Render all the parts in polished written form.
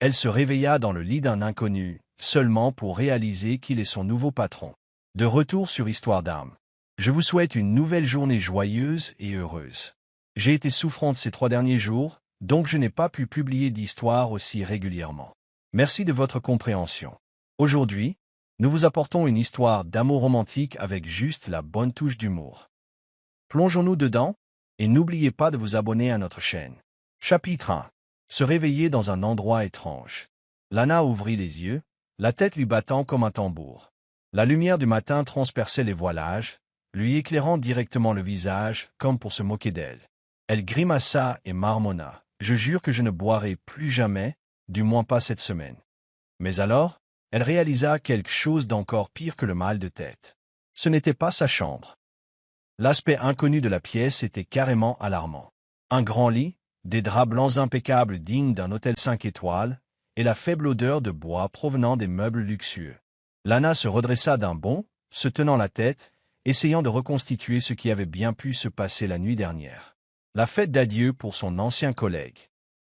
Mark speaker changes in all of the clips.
Speaker 1: Elle se réveilla dans le lit d'un inconnu, seulement pour réaliser qu'il est son nouveau patron. De retour sur Histoire d'âme. Je vous souhaite une nouvelle journée joyeuse et heureuse. J'ai été souffrante ces 3 derniers jours, donc je n'ai pas pu publier d'histoire aussi régulièrement. Merci de votre compréhension. Aujourd'hui, nous vous apportons une histoire d'amour romantique avec juste la bonne touche d'humour. Plongeons-nous dedans, et n'oubliez pas de vous abonner à notre chaîne. Chapitre 1. Se réveiller dans un endroit étrange. Lana ouvrit les yeux, la tête lui battant comme un tambour. La lumière du matin transperçait les voilages, lui éclairant directement le visage, comme pour se moquer d'elle. Elle grimaça et marmonna. « Je jure que je ne boirai plus jamais, du moins pas cette semaine. » Mais alors, elle réalisa quelque chose d'encore pire que le mal de tête. Ce n'était pas sa chambre. L'aspect inconnu de la pièce était carrément alarmant. Un grand lit, des draps blancs impeccables dignes d'un hôtel 5 étoiles, et la faible odeur de bois provenant des meubles luxueux. Lana se redressa d'un bond, se tenant la tête, essayant de reconstituer ce qui avait bien pu se passer la nuit dernière. La fête d'adieu pour son ancien collègue.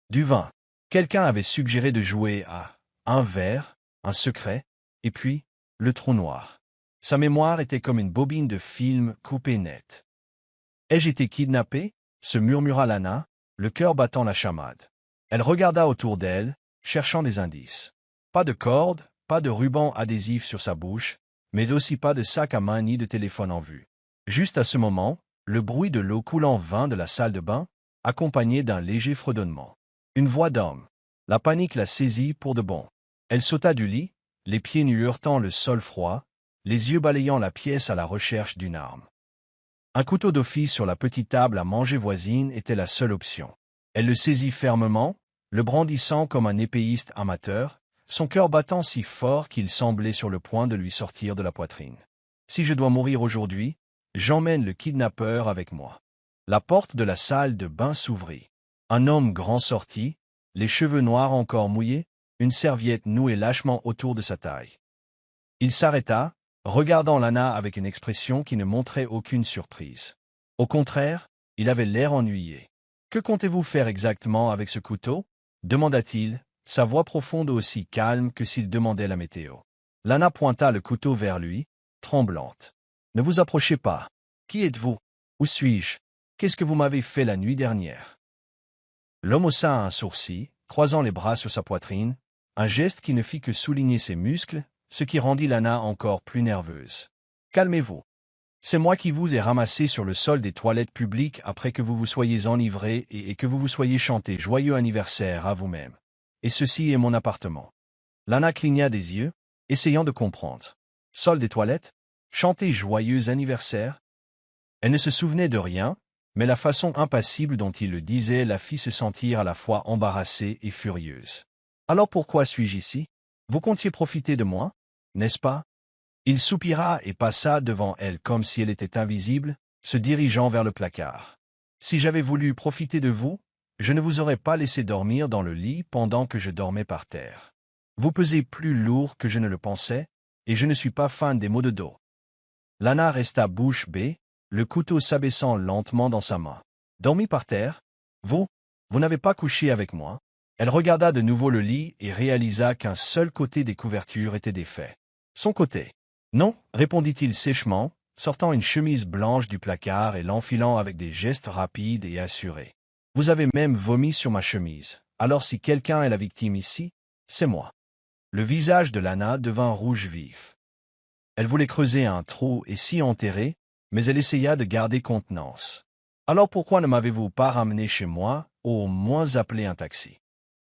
Speaker 1: Du vin. Quelqu'un avait suggéré de jouer à un verre, un secret, et puis le trou noir. Sa mémoire était comme une bobine de film coupée net. « Ai-je été kidnappée ?» se murmura Lana, le cœur battant la chamade. Elle regarda autour d'elle, cherchant des indices. Pas de corde, pas de ruban adhésif sur sa bouche, mais aussi pas de sac à main ni de téléphone en vue. Juste à ce moment, le bruit de l'eau coulant vint de la salle de bain, accompagné d'un léger fredonnement. Une voix d'homme. La panique la saisit pour de bon. Elle sauta du lit, les pieds nus heurtant le sol froid, les yeux balayant la pièce à la recherche d'une arme. Un couteau d'office sur la petite table à manger voisine était la seule option. Elle le saisit fermement, le brandissant comme un épéiste amateur, son cœur battant si fort qu'il semblait sur le point de lui sortir de la poitrine. Si je dois mourir aujourd'hui, j'emmène le kidnappeur avec moi. La porte de la salle de bain s'ouvrit. Un homme grand sortit, les cheveux noirs encore mouillés, une serviette nouée lâchement autour de sa taille. Il s'arrêta, regardant Lana avec une expression qui ne montrait aucune surprise. Au contraire, il avait l'air ennuyé. « Que comptez-vous faire exactement avec ce couteau ?» demanda-t-il, sa voix profonde aussi calme que s'il demandait la météo. Lana pointa le couteau vers lui, tremblante. « Ne vous approchez pas. Qui êtes-vous? Où suis-je? Qu'est-ce que vous m'avez fait la nuit dernière ?» L'homme haussa un sourcil, croisant les bras sur sa poitrine, un geste qui ne fit que souligner ses muscles, ce qui rendit Lana encore plus nerveuse. « Calmez-vous. C'est moi qui vous ai ramassé sur le sol des toilettes publiques après que vous vous soyez enivré et que vous vous soyez chanté joyeux anniversaire à vous-même. Et ceci est mon appartement. » Lana cligna des yeux, essayant de comprendre. Sol des toilettes? Chanter joyeux anniversaire? Elle ne se souvenait de rien, mais la façon impassible dont il le disait la fit se sentir à la fois embarrassée et furieuse. « Alors pourquoi suis-je ici? Vous comptiez profiter de moi, n'est-ce pas ?» Il soupira et passa devant elle comme si elle était invisible, se dirigeant vers le placard. « Si j'avais voulu profiter de vous, je ne vous aurais pas laissé dormir dans le lit pendant que je dormais par terre. Vous pesez plus lourd que je ne le pensais, et je ne suis pas fan des maux de dos. » Lana resta bouche bée, le couteau s'abaissant lentement dans sa main. « Dormi par terre? Vous n'avez pas couché avec moi ?» Elle regarda de nouveau le lit et réalisa qu'un seul côté des couvertures était défait. Son côté. « Non, répondit-il sèchement, sortant une chemise blanche du placard et l'enfilant avec des gestes rapides et assurés. « Vous avez même vomi sur ma chemise. Alors si quelqu'un est la victime ici, c'est moi. » Le visage de Lana devint rouge vif. Elle voulait creuser un trou et s'y enterrer, mais elle essaya de garder contenance. « Alors pourquoi ne m'avez-vous pas ramené chez moi, ou au moins appelé un taxi? »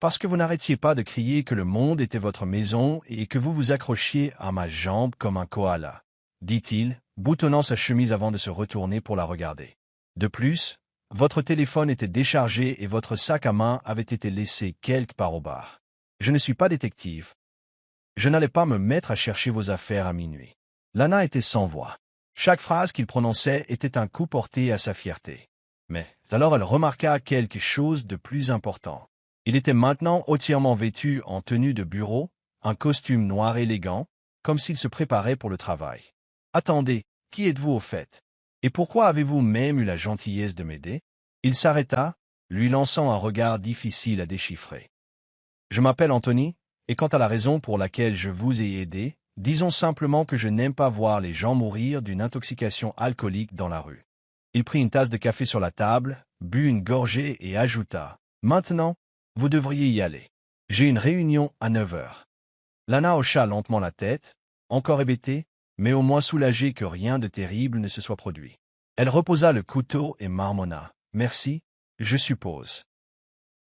Speaker 1: « Parce que vous n'arrêtiez pas de crier que le monde était votre maison et que vous vous accrochiez à ma jambe comme un koala, » dit-il, boutonnant sa chemise avant de se retourner pour la regarder. « De plus, votre téléphone était déchargé et votre sac à main avait été laissé quelque part au bar. Je ne suis pas détective. Je n'allais pas me mettre à chercher vos affaires à minuit. » Lana était sans voix. Chaque phrase qu'il prononçait était un coup porté à sa fierté. Mais alors elle remarqua quelque chose de plus important. Il était maintenant entièrement vêtu en tenue de bureau, un costume noir élégant, comme s'il se préparait pour le travail. « Attendez, qui êtes-vous au fait? Et pourquoi avez-vous même eu la gentillesse de m'aider ?» Il s'arrêta, lui lançant un regard difficile à déchiffrer. Je m'appelle Anthony, et quant à la raison pour laquelle je vous ai aidé, disons simplement que je n'aime pas voir les gens mourir d'une intoxication alcoolique dans la rue. Il prit une tasse de café sur la table, but une gorgée et ajouta « Maintenant, vous devriez y aller. J'ai une réunion à 9 heures. » Lana hocha lentement la tête, encore hébétée, mais au moins soulagée que rien de terrible ne se soit produit. Elle reposa le couteau et marmonna « Merci, je suppose.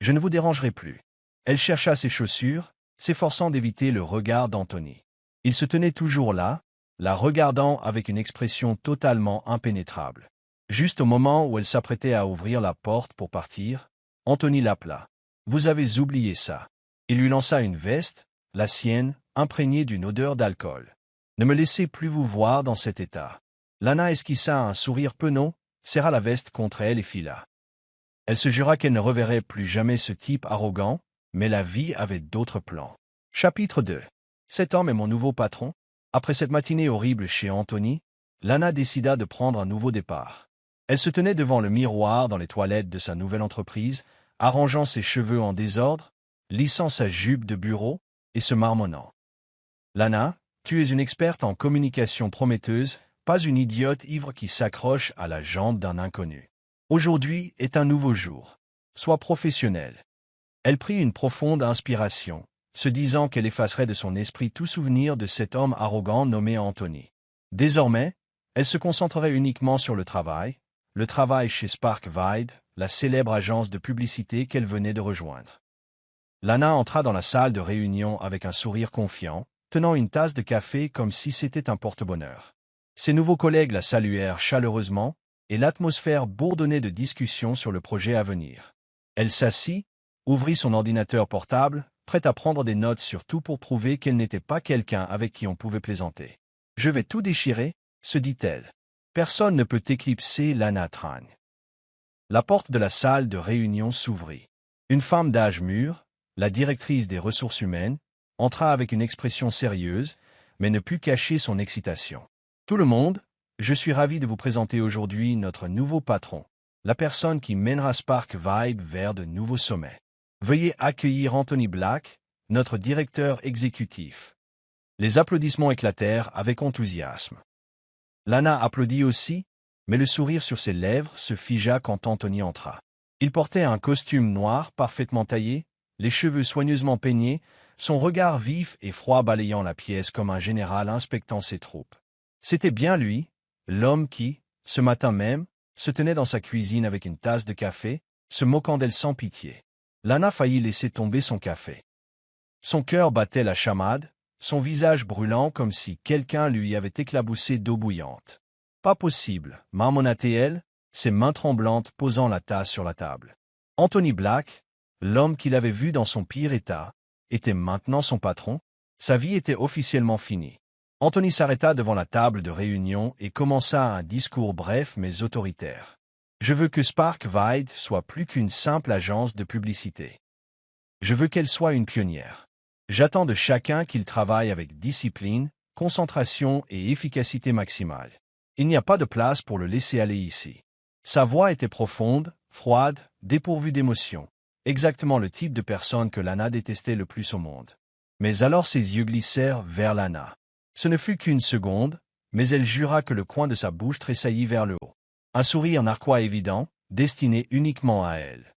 Speaker 1: Je ne vous dérangerai plus. » Elle chercha ses chaussures, s'efforçant d'éviter le regard d'Anthony. Il se tenait toujours là, la regardant avec une expression totalement impénétrable. Juste au moment où elle s'apprêtait à ouvrir la porte pour partir, Anthony l'appela. « Vous avez oublié ça. » Il lui lança une veste, la sienne, imprégnée d'une odeur d'alcool. « Ne me laissez plus vous voir dans cet état. » Lana esquissa un sourire penaud, serra la veste contre elle et fila. Elle se jura qu'elle ne reverrait plus jamais ce type arrogant, mais la vie avait d'autres plans. Chapitre 2. Cet homme est mon nouveau patron. Après cette matinée horrible chez Anthony, Lana décida de prendre un nouveau départ. Elle se tenait devant le miroir dans les toilettes de sa nouvelle entreprise, arrangeant ses cheveux en désordre, lissant sa jupe de bureau et se marmonnant. « Lana, tu es une experte en communication prometteuse, pas une idiote ivre qui s'accroche à la jambe d'un inconnu. Aujourd'hui est un nouveau jour. Sois professionnelle. » Elle prit une profonde inspiration, se disant qu'elle effacerait de son esprit tout souvenir de cet homme arrogant nommé Anthony. Désormais, elle se concentrerait uniquement sur le travail chez Spark Vibe, la célèbre agence de publicité qu'elle venait de rejoindre. Lana entra dans la salle de réunion avec un sourire confiant, tenant une tasse de café comme si c'était un porte-bonheur. Ses nouveaux collègues la saluèrent chaleureusement, et l'atmosphère bourdonnait de discussions sur le projet à venir. Elle s'assit, ouvrit son ordinateur portable, prête à prendre des notes sur tout pour prouver qu'elle n'était pas quelqu'un avec qui on pouvait plaisanter. « Je vais tout déchirer », se dit-elle. « Personne ne peut éclipser Lana Tran. » La porte de la salle de réunion s'ouvrit. Une femme d'âge mûr, la directrice des ressources humaines, entra avec une expression sérieuse, mais ne put cacher son excitation. « Tout le monde, je suis ravi de vous présenter aujourd'hui notre nouveau patron, la personne qui mènera Spark Vibe vers de nouveaux sommets. Veuillez accueillir Anthony Black, notre directeur exécutif. » Les applaudissements éclatèrent avec enthousiasme. Lana applaudit aussi, mais le sourire sur ses lèvres se figea quand Anthony entra. Il portait un costume noir parfaitement taillé, les cheveux soigneusement peignés, son regard vif et froid balayant la pièce comme un général inspectant ses troupes. C'était bien lui, l'homme qui, ce matin même, se tenait dans sa cuisine avec une tasse de café, se moquant d'elle sans pitié. Lana faillit laisser tomber son café. Son cœur battait la chamade, son visage brûlant comme si quelqu'un lui avait éclaboussé d'eau bouillante. « Pas possible, marmonna-t-elle, ses mains tremblantes posant la tasse sur la table. Anthony Black, l'homme qu'il avait vu dans son pire état, était maintenant son patron. Sa vie était officiellement finie. Anthony s'arrêta devant la table de réunion et commença un discours bref mais autoritaire. « Je veux que Spark Vibe soit plus qu'une simple agence de publicité. Je veux qu'elle soit une pionnière. J'attends de chacun qu'il travaille avec discipline, concentration et efficacité maximale. Il n'y a pas de place pour le laisser aller ici. » Sa voix était profonde, froide, dépourvue d'émotion, exactement le type de personne que Lana détestait le plus au monde. Mais alors ses yeux glissèrent vers Lana. Ce ne fut qu'une seconde, mais elle jura que le coin de sa bouche tressaillit vers le haut. Un sourire narquois évident, destiné uniquement à elle.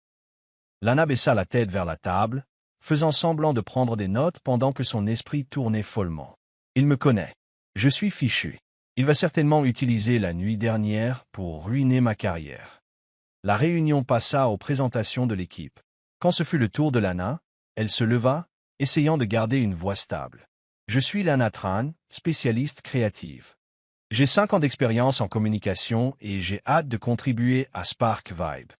Speaker 1: Lana baissa la tête vers la table, faisant semblant de prendre des notes pendant que son esprit tournait follement. « Il me connaît. Je suis fichu. Il va certainement utiliser la nuit dernière pour ruiner ma carrière. » La réunion passa aux présentations de l'équipe. Quand ce fut le tour de Lana, elle se leva, essayant de garder une voix stable. « Je suis Lana Tran, spécialiste créative. J'ai 5 ans d'expérience en communication et j'ai hâte de contribuer à Spark Vibe. »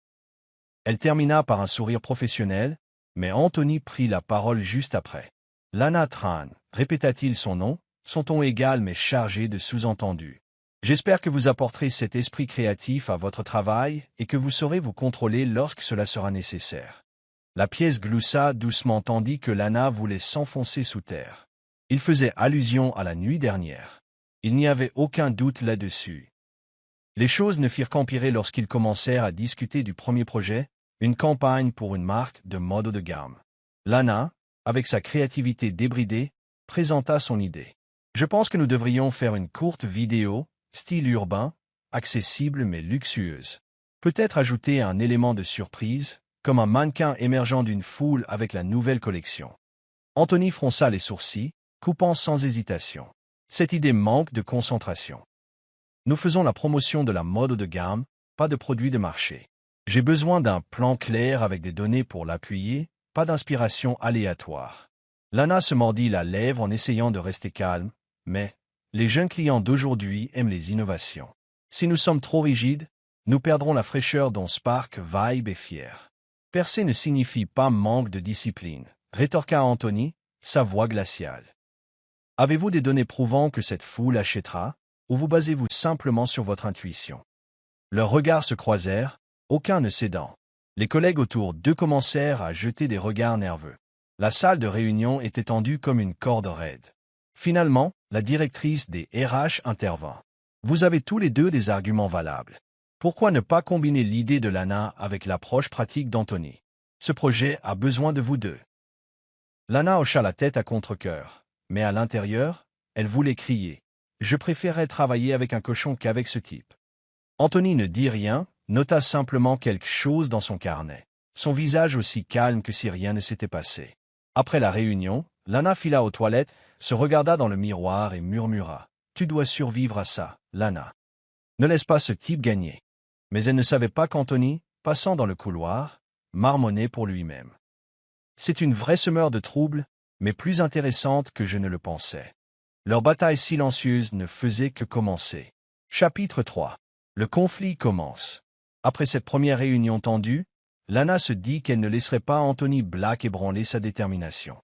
Speaker 1: Elle termina par un sourire professionnel, mais Anthony prit la parole juste après. « Lana Tran, répéta-t-il son nom, son ton égal mais chargé de sous-entendus. J'espère que vous apporterez cet esprit créatif à votre travail et que vous saurez vous contrôler lorsque cela sera nécessaire. » La pièce gloussa doucement tandis que Lana voulait s'enfoncer sous terre. Il faisait allusion à la nuit dernière. Il n'y avait aucun doute là-dessus. Les choses ne firent qu'empirer lorsqu'ils commencèrent à discuter du premier projet, une campagne pour une marque de mode haut de gamme. Lana, avec sa créativité débridée, présenta son idée. Je pense que nous devrions faire une courte vidéo, style urbain, accessible mais luxueuse. Peut-être ajouter un élément de surprise, comme un mannequin émergeant d'une foule avec la nouvelle collection. Anthony fronça les sourcils, coupant sans hésitation. Cette idée manque de concentration. Nous faisons la promotion de la mode haut de gamme, pas de produits de marché. J'ai besoin d'un plan clair avec des données pour l'appuyer, pas d'inspiration aléatoire. Lana se mordit la lèvre en essayant de rester calme, mais les jeunes clients d'aujourd'hui aiment les innovations. Si nous sommes trop rigides, nous perdrons la fraîcheur dont Spark, Vibe est fier. Percer ne signifie pas manque de discipline, rétorqua Anthony, sa voix glaciale. Avez-vous des données prouvant que cette foule achètera, ou vous basez-vous simplement sur votre intuition? Leurs regards se croisèrent, aucun ne cédant. Les collègues autour d'eux commencèrent à jeter des regards nerveux. La salle de réunion était tendue comme une corde raide. Finalement, la directrice des RH intervint. Vous avez tous les deux des arguments valables. Pourquoi ne pas combiner l'idée de Lana avec l'approche pratique d'Anthony? Ce projet a besoin de vous deux. Lana hocha la tête à contre-cœur, mais à l'intérieur, elle voulait crier. Je préférerais travailler avec un cochon qu'avec ce type. Anthony ne dit rien, nota simplement quelque chose dans son carnet. Son visage aussi calme que si rien ne s'était passé. Après la réunion, Lana fila aux toilettes, se regarda dans le miroir et murmura. Tu dois survivre à ça, Lana. Ne laisse pas ce type gagner. Mais elle ne savait pas qu'Anthony, passant dans le couloir, marmonnait pour lui-même. C'est une vraie semeur de troubles, mais plus intéressante que je ne le pensais. Leur bataille silencieuse ne faisait que commencer. Chapitre 3. Le conflit commence. Après cette première réunion tendue, Lana se dit qu'elle ne laisserait pas Anthony Black ébranler sa détermination.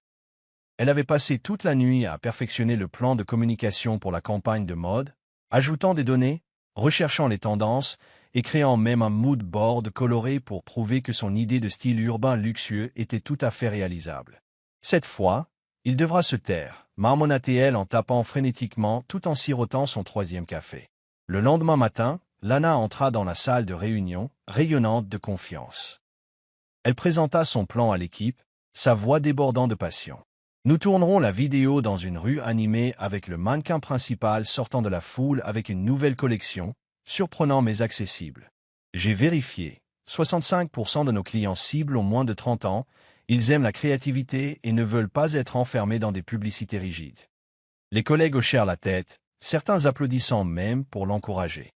Speaker 1: Elle avait passé toute la nuit à perfectionner le plan de communication pour la campagne de mode, ajoutant des données, recherchant les tendances et créant même un mood board coloré pour prouver que son idée de style urbain luxueux était tout à fait réalisable. Cette fois, il devra se taire, marmonna-t-elle en tapant frénétiquement tout en sirotant son troisième café. Le lendemain matin, Lana entra dans la salle de réunion, rayonnante de confiance. Elle présenta son plan à l'équipe, sa voix débordant de passion. Nous tournerons la vidéo dans une rue animée avec le mannequin principal sortant de la foule avec une nouvelle collection, surprenant mais accessible. J'ai vérifié, 65% de nos clients cibles ont moins de 30 ans, ils aiment la créativité et ne veulent pas être enfermés dans des publicités rigides. Les collègues hochèrent la tête, certains applaudissant même pour l'encourager.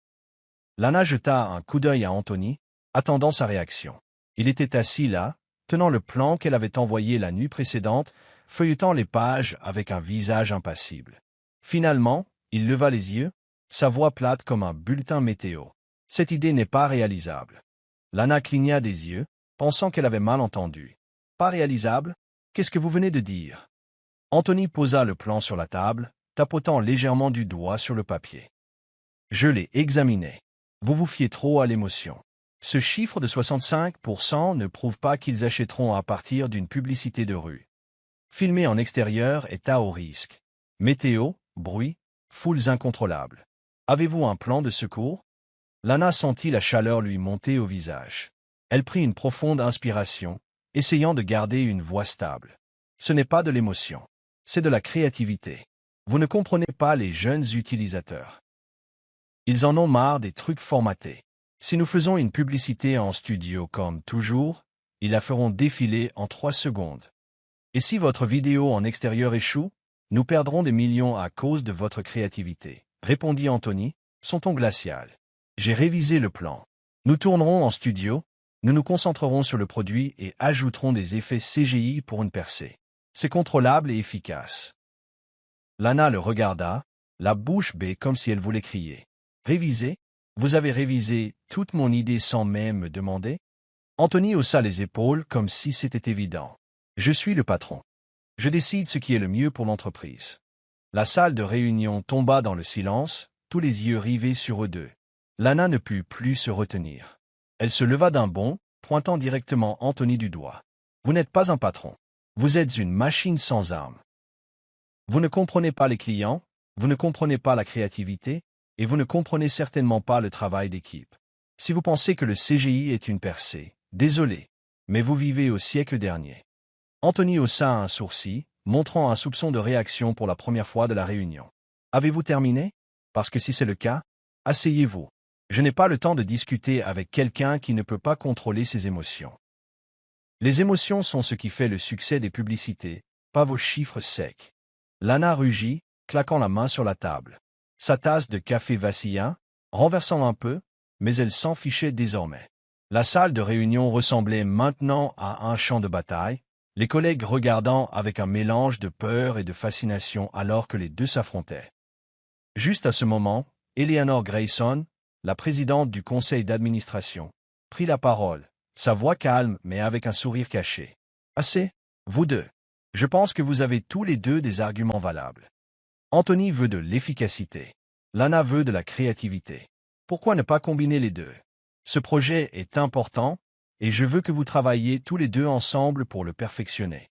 Speaker 1: Lana jeta un coup d'œil à Anthony, attendant sa réaction. Il était assis là, tenant le plan qu'elle avait envoyé la nuit précédente, feuilletant les pages avec un visage impassible. Finalement, il leva les yeux, sa voix plate comme un bulletin météo. Cette idée n'est pas réalisable. Lana cligna des yeux, pensant qu'elle avait mal entendu. Pas réalisable? Qu'est-ce que vous venez de dire? Anthony posa le plan sur la table, tapotant légèrement du doigt sur le papier. Je l'ai examiné. Vous vous fiez trop à l'émotion. Ce chiffre de 65% ne prouve pas qu'ils achèteront à partir d'une publicité de rue. Filmer en extérieur est à haut risque. Météo, bruit, foules incontrôlables. Avez-vous un plan de secours? Lana sentit la chaleur lui monter au visage. Elle prit une profonde inspiration, essayant de garder une voix stable. Ce n'est pas de l'émotion, c'est de la créativité. Vous ne comprenez pas les jeunes utilisateurs. Ils en ont marre des trucs formatés. Si nous faisons une publicité en studio comme toujours, ils la feront défiler en 3 secondes. Et si votre vidéo en extérieur échoue, nous perdrons des millions à cause de votre créativité, répondit Anthony, son ton glacial. J'ai révisé le plan. Nous tournerons en studio, nous nous concentrerons sur le produit et ajouterons des effets CGI pour une percée. C'est contrôlable et efficace. Lana le regarda, la bouche bée comme si elle voulait crier. Réviser? Vous avez révisé toute mon idée sans même me demander? Anthony haussa les épaules comme si c'était évident. Je suis le patron. Je décide ce qui est le mieux pour l'entreprise. La salle de réunion tomba dans le silence, tous les yeux rivés sur eux deux. Lana ne put plus se retenir. Elle se leva d'un bond, pointant directement Anthony du doigt. Vous n'êtes pas un patron. Vous êtes une machine sans âme. Vous ne comprenez pas les clients, vous ne comprenez pas la créativité, et vous ne comprenez certainement pas le travail d'équipe. Si vous pensez que le CGI est une percée, désolé, mais vous vivez au siècle dernier. Anthony haussa un sourcil, montrant un soupçon de réaction pour la première fois de la réunion. Avez-vous terminé? Parce que si c'est le cas, asseyez-vous. Je n'ai pas le temps de discuter avec quelqu'un qui ne peut pas contrôler ses émotions. Les émotions sont ce qui fait le succès des publicités, pas vos chiffres secs. Lana rugit, claquant la main sur la table. Sa tasse de café vacilla, renversant un peu, mais elle s'en fichait désormais. La salle de réunion ressemblait maintenant à un champ de bataille, les collègues regardant avec un mélange de peur et de fascination alors que les deux s'affrontaient. Juste à ce moment, Eleanor Grayson, la présidente du conseil d'administration, prit la parole, sa voix calme mais avec un sourire caché. « Assez, vous deux. Je pense que vous avez tous les deux des arguments valables. Anthony veut de l'efficacité. Lana veut de la créativité. Pourquoi ne pas combiner les deux? Ce projet est important, et je veux que vous travailliez tous les deux ensemble pour le perfectionner. »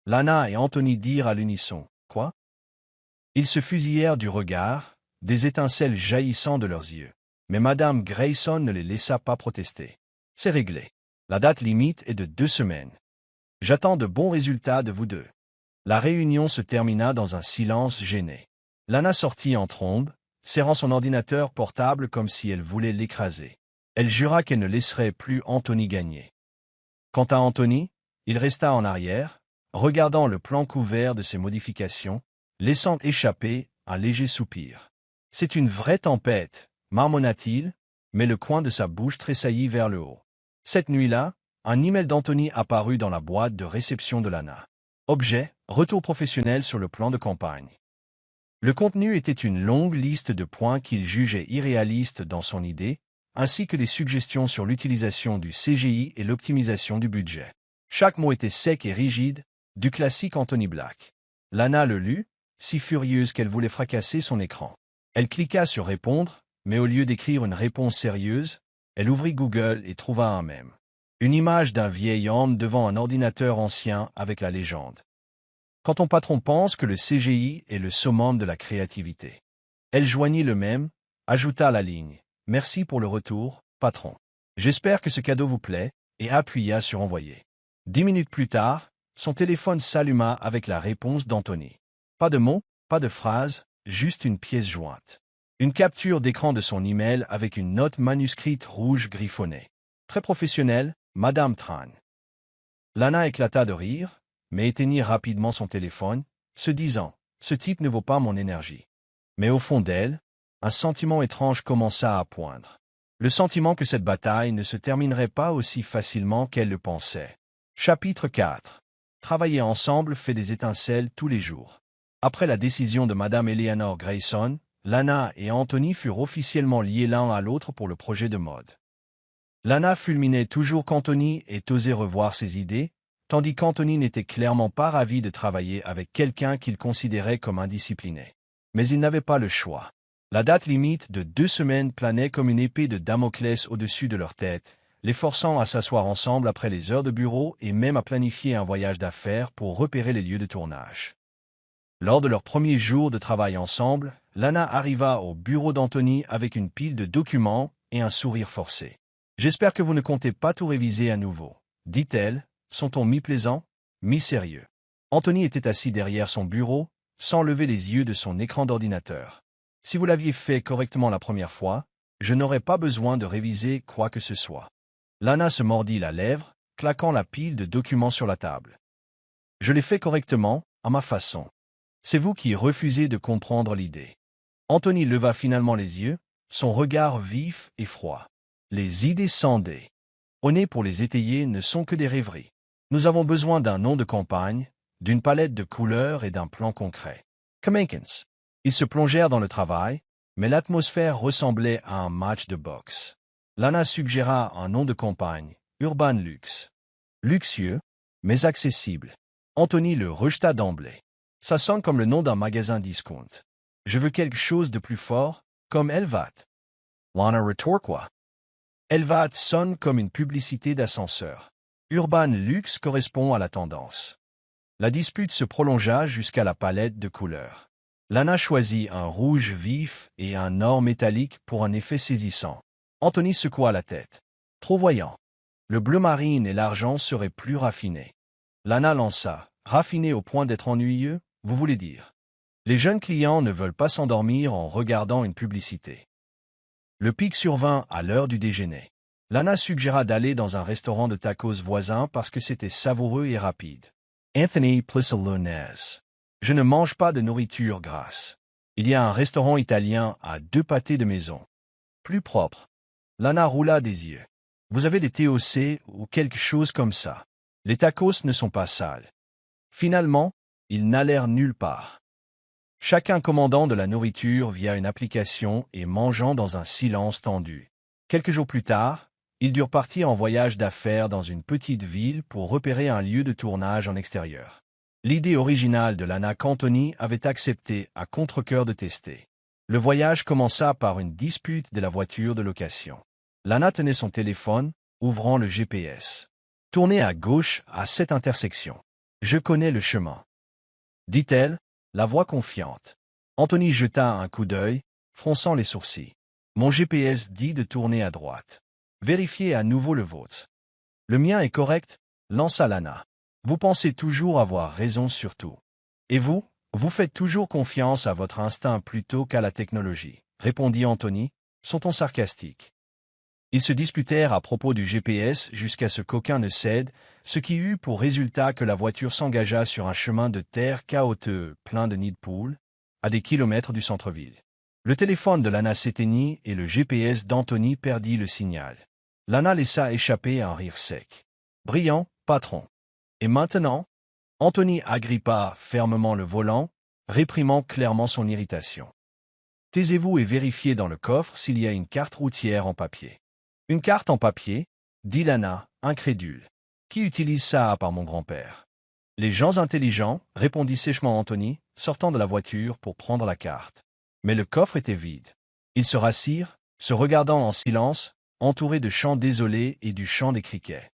Speaker 1: Lana et Anthony dirent à l'unisson. « Quoi? » Ils se fusillèrent du regard, des étincelles jaillissant de leurs yeux. Mais Madame Grayson ne les laissa pas protester. « C'est réglé. La date limite est de 2 semaines. J'attends de bons résultats de vous deux. » La réunion se termina dans un silence gêné. Lana sortit en trombe, serrant son ordinateur portable comme si elle voulait l'écraser. Elle jura qu'elle ne laisserait plus Anthony gagner. Quant à Anthony, il resta en arrière, regardant le plan couvert de ses modifications, laissant échapper un léger soupir. « C'est une vraie tempête, » marmonna-t-il, mais le coin de sa bouche tressaillit vers le haut. Cette nuit-là, un email d'Anthony apparut dans la boîte de réception de Lana. Objet, retour professionnel sur le plan de campagne. Le contenu était une longue liste de points qu'il jugeait irréalistes dans son idée, ainsi que des suggestions sur l'utilisation du CGI et l'optimisation du budget. Chaque mot était sec et rigide, du classique Anthony Black. Lana le lut, si furieuse qu'elle voulait fracasser son écran. Elle cliqua sur « Répondre », mais au lieu d'écrire une réponse sérieuse, elle ouvrit Google et trouva un mème. Une image d'un vieil homme devant un ordinateur ancien avec la légende. « Quand ton patron pense que le CGI est le summum de la créativité. » Elle joignit le mème, ajouta la ligne « Merci pour le retour, patron. J'espère que ce cadeau vous plaît » et appuya sur « Envoyer ». 10 minutes plus tard, son téléphone s'alluma avec la réponse d'Anthony. Pas de mots, pas de phrase, juste une pièce jointe. Une capture d'écran de son email avec une note manuscrite rouge griffonnée. Très professionnel, Madame Tran. Lana éclata de rire, mais éteignit rapidement son téléphone, se disant « Ce type ne vaut pas mon énergie. » Mais au fond d'elle, un sentiment étrange commença à poindre. Le sentiment que cette bataille ne se terminerait pas aussi facilement qu'elle le pensait. Chapitre 4. Travailler ensemble fait des étincelles tous les jours. Après la décision de Madame Eleanor Grayson, Lana et Anthony furent officiellement liés l'un à l'autre pour le projet de mode. Lana fulminait toujours qu'Anthony ait osé revoir ses idées, tandis qu'Anthony n'était clairement pas ravi de travailler avec quelqu'un qu'il considérait comme indiscipliné. Mais il n'avait pas le choix. La date limite de 2 semaines planait comme une épée de Damoclès au-dessus de leur tête, les forçant à s'asseoir ensemble après les heures de bureau et même à planifier un voyage d'affaires pour repérer les lieux de tournage. Lors de leur premier jour de travail ensemble, Lana arriva au bureau d'Anthony avec une pile de documents et un sourire forcé. « J'espère que vous ne comptez pas tout réviser à nouveau, » dit-elle, son ton mi-plaisant, mi-sérieux. Anthony était assis derrière son bureau, sans lever les yeux de son écran d'ordinateur. « Si vous l'aviez fait correctement la première fois, je n'aurais pas besoin de réviser quoi que ce soit. » Lana se mordit la lèvre, claquant la pile de documents sur la table. « Je l'ai fait correctement, à ma façon. C'est vous qui refusez de comprendre l'idée. » Anthony leva finalement les yeux, son regard vif et froid. Les idées scendaient. Au nez pour les étayer ne sont que des rêveries. Nous avons besoin d'un nom de campagne, d'une palette de couleurs et d'un plan concret. Kamankins. Ils se plongèrent dans le travail, mais l'atmosphère ressemblait à un match de boxe. Lana suggéra un nom de campagne, Urban Luxe. Luxueux, mais accessible. Anthony le rejeta d'emblée. Ça sonne comme le nom d'un magasin discount. Je veux quelque chose de plus fort, comme Elvat. Lana rétorqua. Elvat sonne comme une publicité d'ascenseur. Urban Luxe correspond à la tendance. La dispute se prolongea jusqu'à la palette de couleurs. Lana choisit un rouge vif et un or métallique pour un effet saisissant. Anthony secoua la tête. Trop voyant. Le bleu marine et l'argent seraient plus raffinés. Lana lança. Raffiné au point d'être ennuyeux, vous voulez dire. Les jeunes clients ne veulent pas s'endormir en regardant une publicité. Le pic survint à l'heure du déjeuner. Lana suggéra d'aller dans un restaurant de tacos voisin parce que c'était savoureux et rapide. Anthony plissa le nez. Je ne mange pas de nourriture grasse. Il y a un restaurant italien à 2 pâtés de maison. Plus propre. Lana roula des yeux. Vous avez des TOC ou quelque chose comme ça. Les tacos ne sont pas sales. Finalement, ils n'allèrent nulle part. Chacun commandant de la nourriture via une application et mangeant dans un silence tendu. Quelques jours plus tard, ils durent partir en voyage d'affaires dans une petite ville pour repérer un lieu de tournage en extérieur. L'idée originale de Lana qu'Anthony avait accepté à contre-cœur de tester. Le voyage commença par une dispute de la voiture de location. Lana tenait son téléphone, ouvrant le GPS. Tournez à gauche à cette intersection. Je connais le chemin. Dit-elle, la voix confiante. Anthony jeta un coup d'œil, fronçant les sourcils. Mon GPS dit de tourner à droite. Vérifiez à nouveau le vôtre. Le mien est correct, lança Lana. Vous pensez toujours avoir raison sur tout. Et vous faites toujours confiance à votre instinct plutôt qu'à la technologie, répondit Anthony, son ton sarcastique. Ils se disputèrent à propos du GPS jusqu'à ce qu'aucun ne cède, ce qui eut pour résultat que la voiture s'engagea sur un chemin de terre chaotique plein de nids de poules, à des kilomètres du centre-ville. Le téléphone de Lana s'éteignit et le GPS d'Anthony perdit le signal. Lana laissa échapper un rire sec. Brillant, patron. Et maintenant? Anthony agrippa fermement le volant, réprimant clairement son irritation. Taisez-vous et vérifiez dans le coffre s'il y a une carte routière en papier. Une carte en papier, dit Lana, incrédule. Qui utilise ça à part mon grand-père? Les gens intelligents, répondit sèchement Anthony, sortant de la voiture pour prendre la carte. Mais le coffre était vide. Ils se rassirent, se regardant en silence, entourés de chants désolés et du chant des criquets.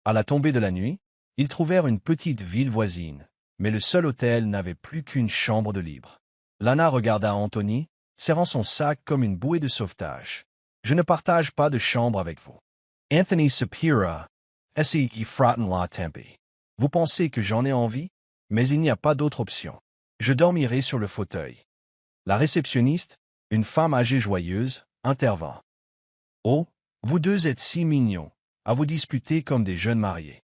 Speaker 1: À la tombée de la nuit, ils trouvèrent une petite ville voisine, mais le seul hôtel n'avait plus qu'une chambre de libre. Lana regarda Anthony, serrant son sac comme une bouée de sauvetage. Je ne partage pas de chambre avec vous. Anthony soupira. Essayez fratten la tempe. Vous pensez que j'en ai envie? Mais il n'y a pas d'autre option. Je dormirai sur le fauteuil. La réceptionniste, une femme âgée joyeuse, intervint. Oh, vous deux êtes si mignons, à vous disputer comme des jeunes mariés.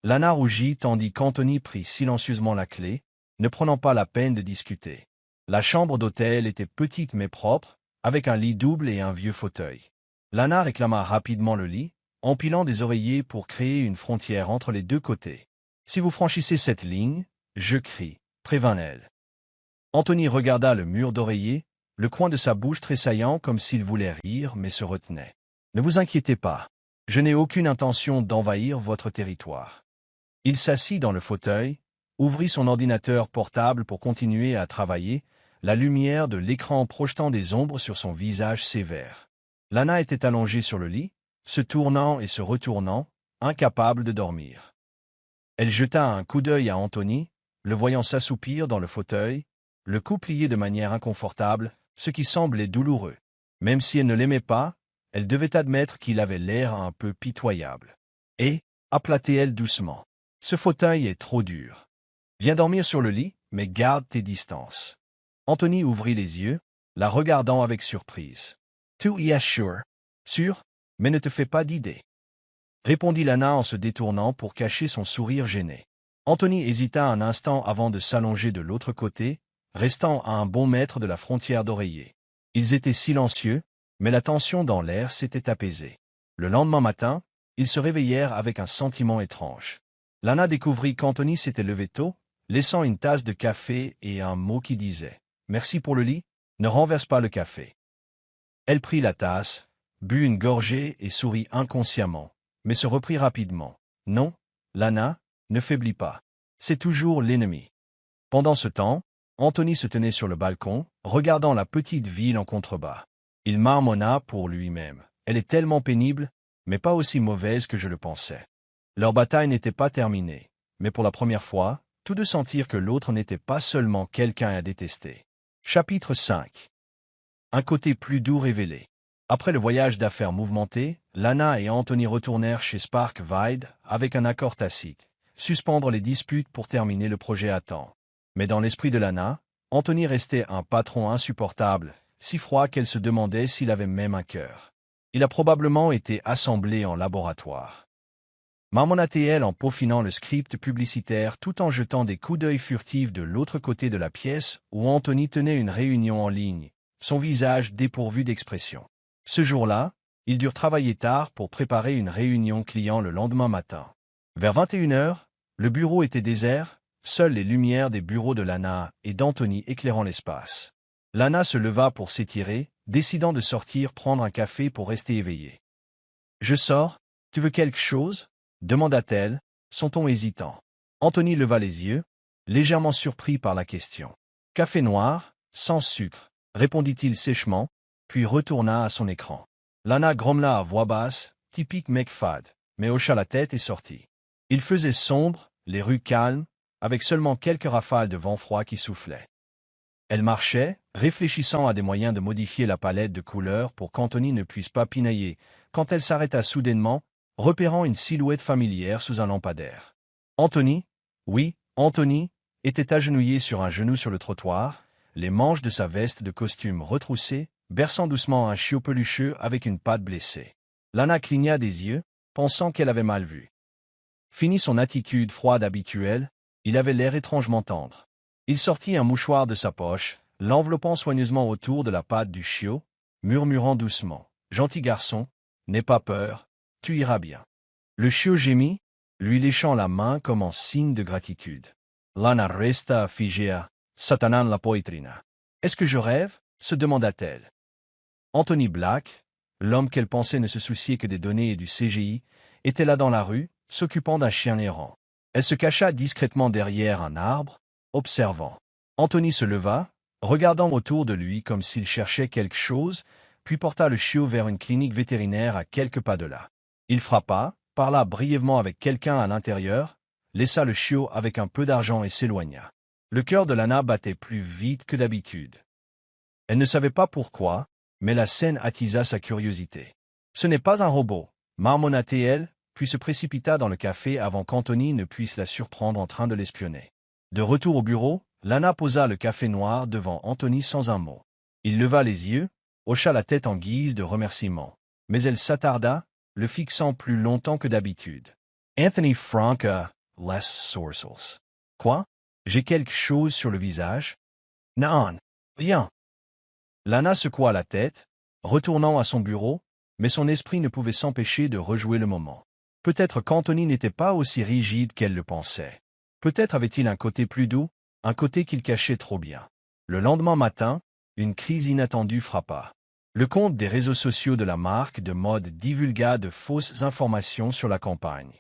Speaker 1: Lana rougit tandis qu'Anthony prit silencieusement la clé, ne prenant pas la peine de discuter. La chambre d'hôtel était petite mais propre, avec un lit double et un vieux fauteuil. Lana réclama rapidement le lit, empilant des oreillers pour créer une frontière entre les deux côtés. Si vous franchissez cette ligne, je crie, prévint-elle. Anthony regarda le mur d'oreiller, le coin de sa bouche tressaillant comme s'il voulait rire mais se retenait. Ne vous inquiétez pas, je n'ai aucune intention d'envahir votre territoire. Il s'assit dans le fauteuil, ouvrit son ordinateur portable pour continuer à travailler, la lumière de l'écran projetant des ombres sur son visage sévère. Lana était allongée sur le lit, se tournant et se retournant, incapable de dormir. Elle jeta un coup d'œil à Anthony, le voyant s'assoupir dans le fauteuil, le cou plié de manière inconfortable, ce qui semblait douloureux. Même si elle ne l'aimait pas, elle devait admettre qu'il avait l'air un peu pitoyable. Et, aplatait-elle doucement, ce fauteuil est trop dur. Viens dormir sur le lit, mais garde tes distances. Anthony ouvrit les yeux, la regardant avec surprise. Tu y es sûr? Sûr, mais ne te fais pas d'idée. Répondit Lana en se détournant pour cacher son sourire gêné. Anthony hésita un instant avant de s'allonger de l'autre côté, restant à un bon mètre de la frontière d'oreiller. Ils étaient silencieux, mais la tension dans l'air s'était apaisée. Le lendemain matin, ils se réveillèrent avec un sentiment étrange. Lana découvrit qu'Anthony s'était levé tôt, laissant une tasse de café et un mot qui disait « Merci pour le lit, ne renverse pas le café ». Elle prit la tasse, but une gorgée et sourit inconsciemment, mais se reprit rapidement. « Non, Lana, ne faiblis pas. C'est toujours l'ennemi. » Pendant ce temps, Anthony se tenait sur le balcon, regardant la petite ville en contrebas. Il marmonna pour lui-même. Elle est tellement pénible, mais pas aussi mauvaise que je le pensais. Leur bataille n'était pas terminée, mais pour la première fois, tous deux sentirent que l'autre n'était pas seulement quelqu'un à détester. Chapitre 5. Un côté plus doux révélé. Après le voyage d'affaires mouvementé, Lana et Anthony retournèrent chez Spark Vide avec un accord tacite. suspendre les disputes pour terminer le projet à temps. Mais dans l'esprit de Lana, Anthony restait un patron insupportable, si froid qu'elle se demandait s'il avait même un cœur. Il a probablement été assemblé en laboratoire. Marmonnatait-elle en peaufinant le script publicitaire tout en jetant des coups d'œil furtifs de l'autre côté de la pièce où Anthony tenait une réunion en ligne, son visage dépourvu d'expression. Ce jour-là, ils durent travailler tard pour préparer une réunion client le lendemain matin. Vers 21h, le bureau était désert, seules les lumières des bureaux de Lana et d'Anthony éclairant l'espace. Lana se leva pour s'étirer, décidant de sortir prendre un café pour rester éveillée. « Je sors, tu veux quelque chose ?» demanda-t-elle, son ton hésitant. Anthony leva les yeux, légèrement surpris par la question. « Café noir, sans sucre », répondit-il sèchement, puis retourna à son écran. Lana grommela à voix basse, typique mec fade, mais hocha la tête et sortit. Il faisait sombre, les rues calmes, avec seulement quelques rafales de vent froid qui soufflaient. Elle marchait, réfléchissant à des moyens de modifier la palette de couleurs pour qu'Anthony ne puisse pas pinailler, quand elle s'arrêta soudainement, repérant une silhouette familière sous un lampadaire. Anthony, oui, Anthony, était agenouillé sur un genou sur le trottoir, les manches de sa veste de costume retroussées, berçant doucement un chiot pelucheux avec une patte blessée. Lana cligna des yeux, pensant qu'elle avait mal vu. Fini son attitude froide habituelle, il avait l'air étrangement tendre. Il sortit un mouchoir de sa poche, l'enveloppant soigneusement autour de la patte du chiot, murmurant doucement. « Gentil garçon, n'aie pas peur, tu iras bien. » Le chiot gémit, lui léchant la main comme en signe de gratitude. Lana resta figea, satanan la poitrina. « Est-ce que je rêve ?» se demanda-t-elle. Anthony Black, l'homme qu'elle pensait ne se soucier que des données et du CGI, était là dans la rue, s'occupant d'un chien errant. Elle se cacha discrètement derrière un arbre, observant. Anthony se leva, regardant autour de lui comme s'il cherchait quelque chose, puis porta le chiot vers une clinique vétérinaire à quelques pas de là. Il frappa, parla brièvement avec quelqu'un à l'intérieur, laissa le chiot avec un peu d'argent et s'éloigna. Le cœur de Lana battait plus vite que d'habitude. Elle ne savait pas pourquoi, mais la scène attisa sa curiosité. « Ce n'est pas un robot », marmonna-t-elle, puis se précipita dans le café avant qu'Anthony ne puisse la surprendre en train de l'espionner. De retour au bureau, Lana posa le café noir devant Anthony sans un mot. Il leva les yeux, hocha la tête en guise de remerciement. Mais elle s'attarda, le fixant plus longtemps que d'habitude. Anthony Franca, les sourcils. Quoi? J'ai quelque chose sur le visage? Non, rien. Lana secoua la tête, retournant à son bureau, mais son esprit ne pouvait s'empêcher de rejouer le moment. Peut-être qu'Anthony n'était pas aussi rigide qu'elle le pensait. Peut-être avait-il un côté plus doux, un côté qu'il cachait trop bien. Le lendemain matin, une crise inattendue frappa. Le compte des réseaux sociaux de la marque de mode divulgua de fausses informations sur la campagne.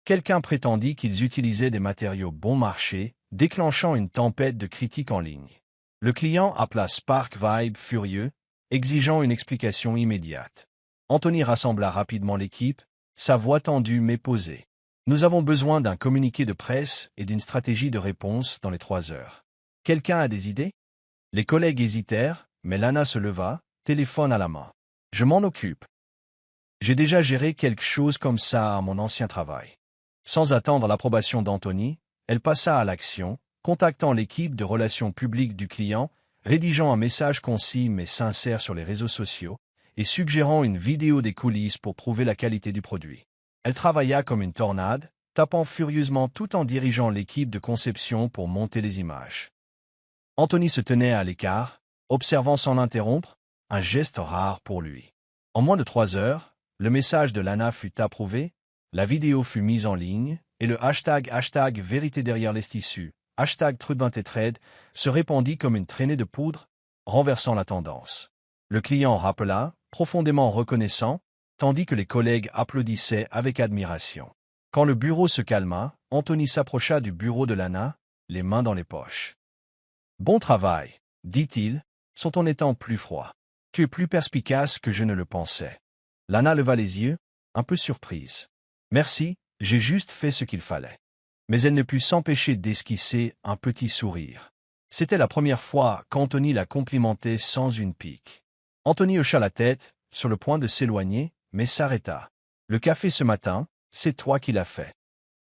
Speaker 1: Quelqu'un prétendit qu'ils utilisaient des matériaux bon marché, déclenchant une tempête de critiques en ligne. Le client appela Spark Vibe furieux, exigeant une explication immédiate. Anthony rassembla rapidement l'équipe, sa voix tendue mais posée. « Nous avons besoin d'un communiqué de presse et d'une stratégie de réponse dans les 3 heures. Quelqu'un a des idées ?» Les collègues hésitèrent, mais Lana se leva, téléphone à la main. « Je m'en occupe. J'ai déjà géré quelque chose comme ça à mon ancien travail. » Sans attendre l'approbation d'Anthony, elle passa à l'action, contactant l'équipe de relations publiques du client, rédigeant un message concis mais sincère sur les réseaux sociaux, et suggérant une vidéo des coulisses pour prouver la qualité du produit. Elle travailla comme une tornade, tapant furieusement tout en dirigeant l'équipe de conception pour monter les images. Anthony se tenait à l'écart, observant sans l'interrompre, un geste rare pour lui. En moins de 3 heures, le message de Lana fut approuvé, la vidéo fut mise en ligne, et le hashtag vérité derrière les tissus, #trudbintetred, se répandit comme une traînée de poudre, renversant la tendance. Le client rappela, profondément reconnaissant, tandis que les collègues applaudissaient avec admiration. Quand le bureau se calma, Anthony s'approcha du bureau de Lana, les mains dans les poches. « Bon travail, dit-il, son ton étant plus froid. Tu es plus perspicace que je ne le pensais. » Lana leva les yeux, un peu surprise. « Merci, j'ai juste fait ce qu'il fallait. » Mais elle ne put s'empêcher d'esquisser un petit sourire. C'était la première fois qu'Anthony la complimentait sans une pique. Anthony hocha la tête, sur le point de s'éloigner, mais s'arrêta. « Le café ce matin, c'est toi qui l'as fait. »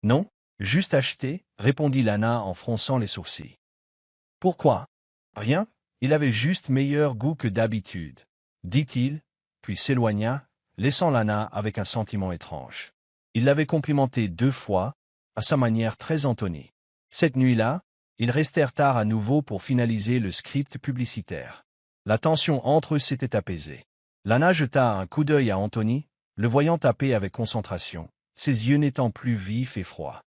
Speaker 1: « Non, Juste acheté, répondit Lana en fronçant les sourcils. Pourquoi? Rien, il avait juste meilleur goût que d'habitude, dit-il, puis s'éloigna, laissant Lana avec un sentiment étrange. Il l'avait complimenté 2 fois, à sa manière très Anthony. Cette nuit-là, ils restèrent tard à nouveau pour finaliser le script publicitaire. La tension entre eux s'était apaisée. Lana jeta un coup d'œil à Anthony, le voyant taper avec concentration, ses yeux n'étant plus vifs et froids.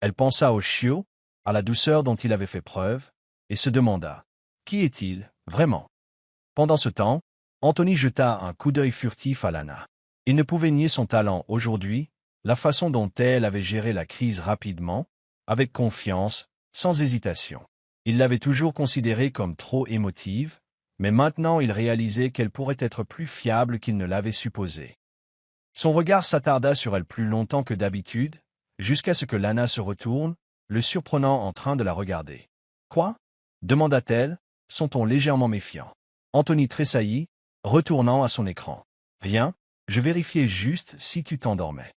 Speaker 1: Elle pensa au chiot, à la douceur dont il avait fait preuve, et se demanda « Qui est-il, vraiment ?» Pendant ce temps, Anthony jeta un coup d'œil furtif à Lana. Il ne pouvait nier son talent aujourd'hui, la façon dont elle avait géré la crise rapidement, avec confiance, sans hésitation. Il l'avait toujours considérée comme trop émotive, mais maintenant il réalisait qu'elle pourrait être plus fiable qu'il ne l'avait supposé. Son regard s'attarda sur elle plus longtemps que d'habitude, jusqu'à ce que Lana se retourne, le surprenant en train de la regarder. « Quoi ?» demanda-t-elle, son ton légèrement méfiant. Anthony tressaillit, retournant à son écran. « Rien, je vérifiais juste si tu t'endormais. »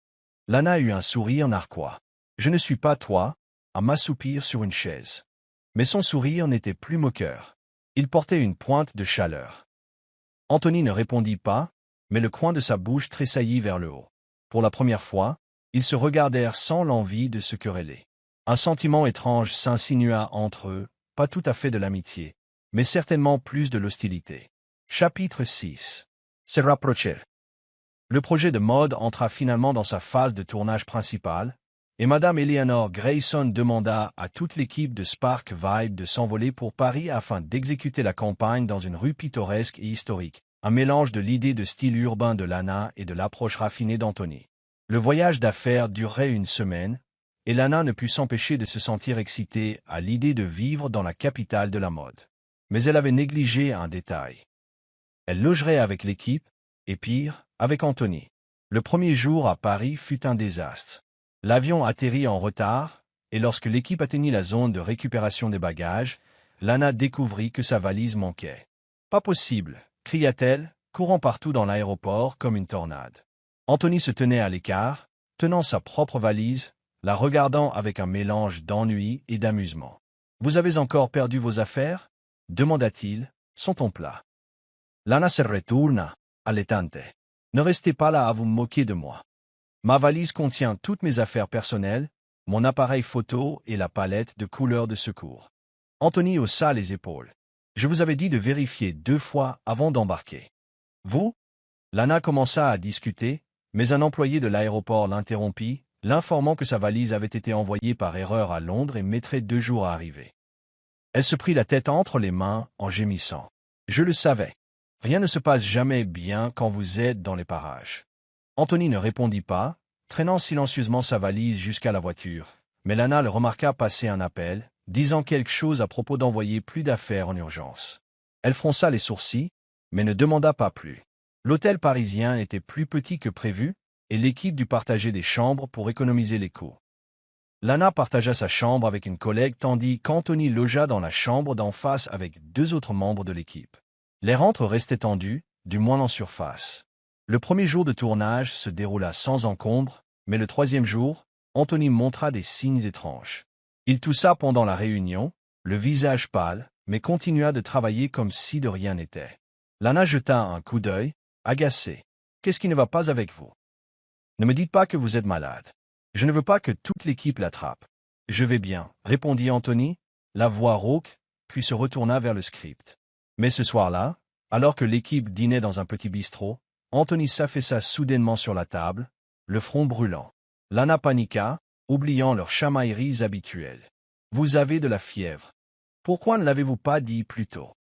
Speaker 1: Lana eut un sourire narquois. « Je ne suis pas toi », à m'assoupir sur une chaise. Mais son sourire n'était plus moqueur. Il portait une pointe de chaleur. Anthony ne répondit pas, mais le coin de sa bouche tressaillit vers le haut. Pour la première fois, ils se regardèrent sans l'envie de se quereller. Un sentiment étrange s'insinua entre eux, pas tout à fait de l'amitié, mais certainement plus de l'hostilité. Chapitre 6. Se rapprocher. Le projet de mode entra finalement dans sa phase de tournage principale, et Madame Eleanor Grayson demanda à toute l'équipe de Spark Vibe de s'envoler pour Paris afin d'exécuter la campagne dans une rue pittoresque et historique, un mélange de l'idée de style urbain de Lana et de l'approche raffinée d'Anthony. Le voyage d'affaires durerait 1 semaine, et Lana ne put s'empêcher de se sentir excitée à l'idée de vivre dans la capitale de la mode. Mais elle avait négligé un détail. Elle logerait avec l'équipe, et pire, avec Anthony. Le premier jour à Paris fut un désastre. L'avion atterrit en retard, et lorsque l'équipe atteignit la zone de récupération des bagages, Lana découvrit que sa valise manquait. « Pas possible !» cria-t-elle, courant partout dans l'aéroport comme une tornade. Anthony se tenait à l'écart, tenant sa propre valise, la regardant avec un mélange d'ennui et d'amusement. « Vous avez encore perdu vos affaires ?» demanda-t-il, son ton plat. Lana se retourna, allaitante. « Ne restez pas là à vous moquer de moi. Ma valise contient toutes mes affaires personnelles, mon appareil photo et la palette de couleurs de secours. » Anthony haussa les épaules. « Je vous avais dit de vérifier 2 fois avant d'embarquer. » « Vous ?» Lana commença à discuter, mais un employé de l'aéroport l'interrompit, l'informant que sa valise avait été envoyée par erreur à Londres et mettrait 2 jours à arriver. Elle se prit la tête entre les mains en gémissant. « Je le savais. Rien ne se passe jamais bien quand vous êtes dans les parages. » Anthony ne répondit pas, traînant silencieusement sa valise jusqu'à la voiture, mais Lana le remarqua passer un appel, disant quelque chose à propos d'envoyer plus d'affaires en urgence. Elle fronça les sourcils, mais ne demanda pas plus. L'hôtel parisien était plus petit que prévu, et l'équipe dut partager des chambres pour économiser les coûts. Lana partagea sa chambre avec une collègue tandis qu'Anthony logea dans la chambre d'en face avec 2 autres membres de l'équipe. Les rentres restaient tendues, du moins en surface. Le premier jour de tournage se déroula sans encombre, mais le 3e jour, Anthony montra des signes étranges. Il toussa pendant la réunion, le visage pâle, mais continua de travailler comme si de rien n'était. Lana jeta un coup d'œil, agacée. « Qu'est-ce qui ne va pas avec vous? Ne me dites pas que vous êtes malade. Je ne veux pas que toute l'équipe l'attrape. »« Je vais bien, » répondit Anthony, la voix rauque, puis se retourna vers le script. Mais ce soir-là, alors que l'équipe dînait dans un petit bistrot, Anthony s'affaissa soudainement sur la table, le front brûlant. Lana paniqua, oubliant leurs chamailleries habituelles. « Vous avez de la fièvre. Pourquoi ne l'avez-vous pas dit plus tôt ?»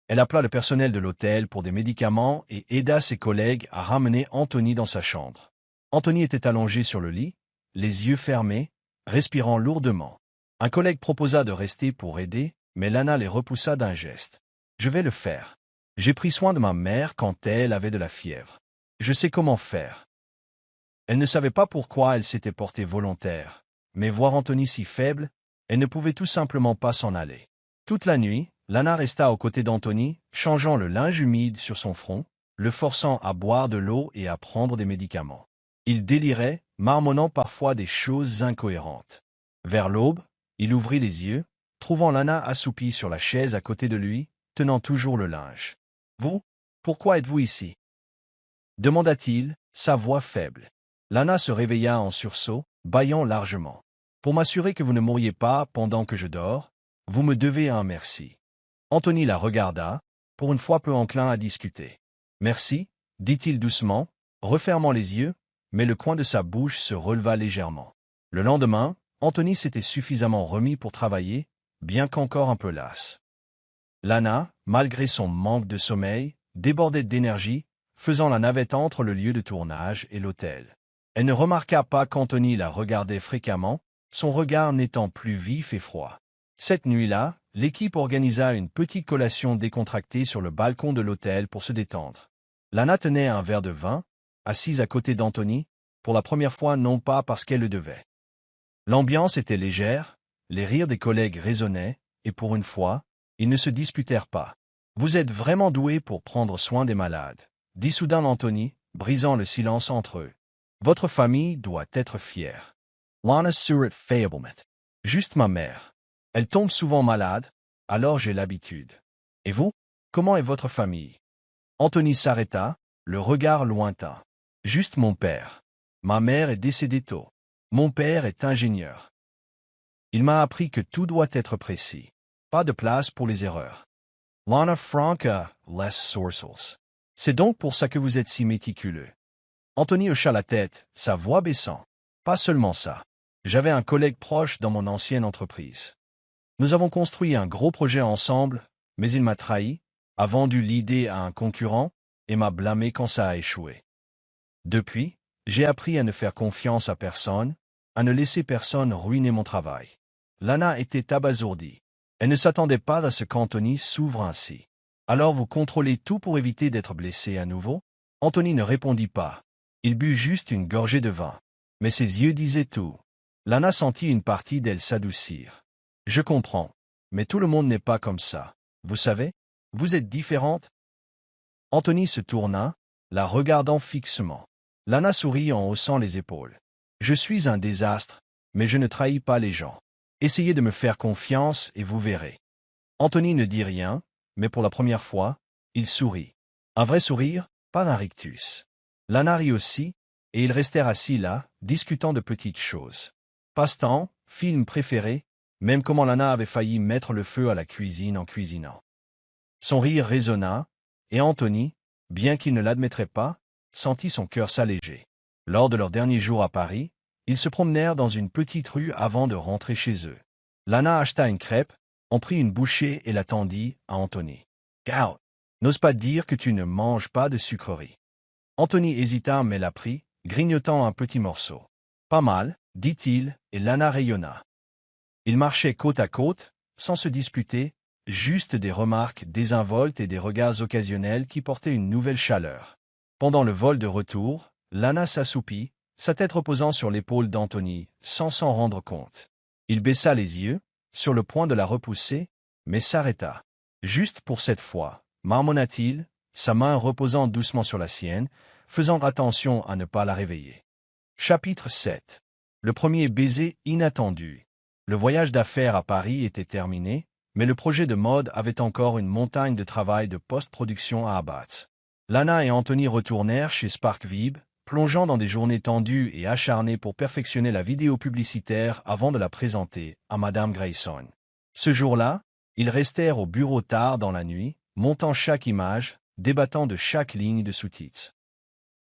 Speaker 1: Elle appela le personnel de l'hôtel pour des médicaments et aida ses collègues à ramener Anthony dans sa chambre. Anthony était allongé sur le lit, les yeux fermés, respirant lourdement. Un collègue proposa de rester pour aider, mais Lana les repoussa d'un geste. « Je vais le faire. J'ai pris soin de ma mère quand elle avait de la fièvre. Je sais comment faire. » Elle ne savait pas pourquoi elle s'était portée volontaire, mais voir Anthony si faible, elle ne pouvait tout simplement pas s'en aller. Toute la nuit, Lana resta aux côtés d'Anthony, changeant le linge humide sur son front, le forçant à boire de l'eau et à prendre des médicaments. Il délirait, marmonnant parfois des choses incohérentes. Vers l'aube, il ouvrit les yeux, trouvant Lana assoupie sur la chaise à côté de lui, tenant toujours le linge. « Vous, pourquoi êtes-vous ici » demanda-t-il, sa voix faible. Lana se réveilla en sursaut, bâillant largement. « Pour m'assurer que vous ne mouriez pas pendant que je dors, vous me devez un merci. » Anthony la regarda, pour une fois peu enclin à discuter. « Merci, » dit-il doucement, refermant les yeux, mais le coin de sa bouche se releva légèrement. Le lendemain, Anthony s'était suffisamment remis pour travailler, bien qu'encore un peu lasse. Lana, malgré son manque de sommeil, débordait d'énergie, faisant la navette entre le lieu de tournage et l'hôtel. Elle ne remarqua pas qu'Anthony la regardait fréquemment, son regard n'étant plus vif et froid. Cette nuit-là, l'équipe organisa une petite collation décontractée sur le balcon de l'hôtel pour se détendre. Lana tenait un verre de vin, assise à côté d'Anthony, pour la première fois non pas parce qu'elle le devait. L'ambiance était légère, les rires des collègues résonnaient, et pour une fois, ils ne se disputèrent pas. « Vous êtes vraiment doué pour prendre soin des malades, » dit soudain Anthony, brisant le silence entre eux. « Votre famille doit être fière. » Lana sourit faiblement. « Juste ma mère. Elle tombe souvent malade, alors j'ai l'habitude. Et vous, comment est votre famille » Anthony s'arrêta, le regard lointain. « Juste mon père. Ma mère est décédée tôt. Mon père est ingénieur. Il m'a appris que tout doit être précis. Pas de place pour les erreurs. Lana franca les sourcils. C'est donc pour ça que vous êtes si méticuleux. » Anthony hocha la tête, sa voix baissant. « Pas seulement ça. J'avais un collègue proche dans mon ancienne entreprise. Nous avons construit un gros projet ensemble, mais il m'a trahi, a vendu l'idée à un concurrent et m'a blâmé quand ça a échoué. Depuis, j'ai appris à ne faire confiance à personne, à ne laisser personne ruiner mon travail. » Lana était abasourdie. Elle ne s'attendait pas à ce qu'Anthony s'ouvre ainsi. « Alors vous contrôlez tout pour éviter d'être blessé à nouveau ?» Anthony ne répondit pas. Il but juste une gorgée de vin. Mais ses yeux disaient tout. Lana sentit une partie d'elle s'adoucir. « Je comprends. Mais tout le monde n'est pas comme ça. Vous savez, vous êtes différente. » Anthony se tourna, la regardant fixement. Lana sourit en haussant les épaules. « Je suis un désastre, mais je ne trahis pas les gens. Essayez de me faire confiance et vous verrez. » Anthony ne dit rien, mais pour la première fois, il sourit. Un vrai sourire, pas un rictus. Lana rit aussi, et ils restèrent assis là, discutant de petites choses. Passe-temps, film préféré, même comment Lana avait failli mettre le feu à la cuisine en cuisinant. Son rire résonna, et Anthony, bien qu'il ne l'admettrait pas, sentit son cœur s'alléger. Lors de leur dernier jour à Paris, ils se promenèrent dans une petite rue avant de rentrer chez eux. Lana acheta une crêpe, en prit une bouchée et la tendit à Anthony. « Gao, n'ose pas dire que tu ne manges pas de sucreries. » Anthony hésita mais la prit, grignotant un petit morceau. « Pas mal, » dit-il, et Lana rayonna. Ils marchaient côte à côte, sans se disputer, juste des remarques désinvoltes et des regards occasionnels qui portaient une nouvelle chaleur. Pendant le vol de retour, Lana s'assoupit, sa tête reposant sur l'épaule d'Anthony, sans s'en rendre compte. Il baissa les yeux, sur le point de la repousser, mais s'arrêta. « Juste pour cette fois, » marmonna-t-il, sa main reposant doucement sur la sienne, faisant attention à ne pas la réveiller. Chapitre 7. Le premier baiser inattendu. Le voyage d'affaires à Paris était terminé, mais le projet de mode avait encore une montagne de travail de post-production à abattre. Lana et Anthony retournèrent chez SparkVib, plongeant dans des journées tendues et acharnées pour perfectionner la vidéo publicitaire avant de la présenter à Madame Grayson. Ce jour-là, ils restèrent au bureau tard dans la nuit, montant chaque image, débattant de chaque ligne de sous-titres.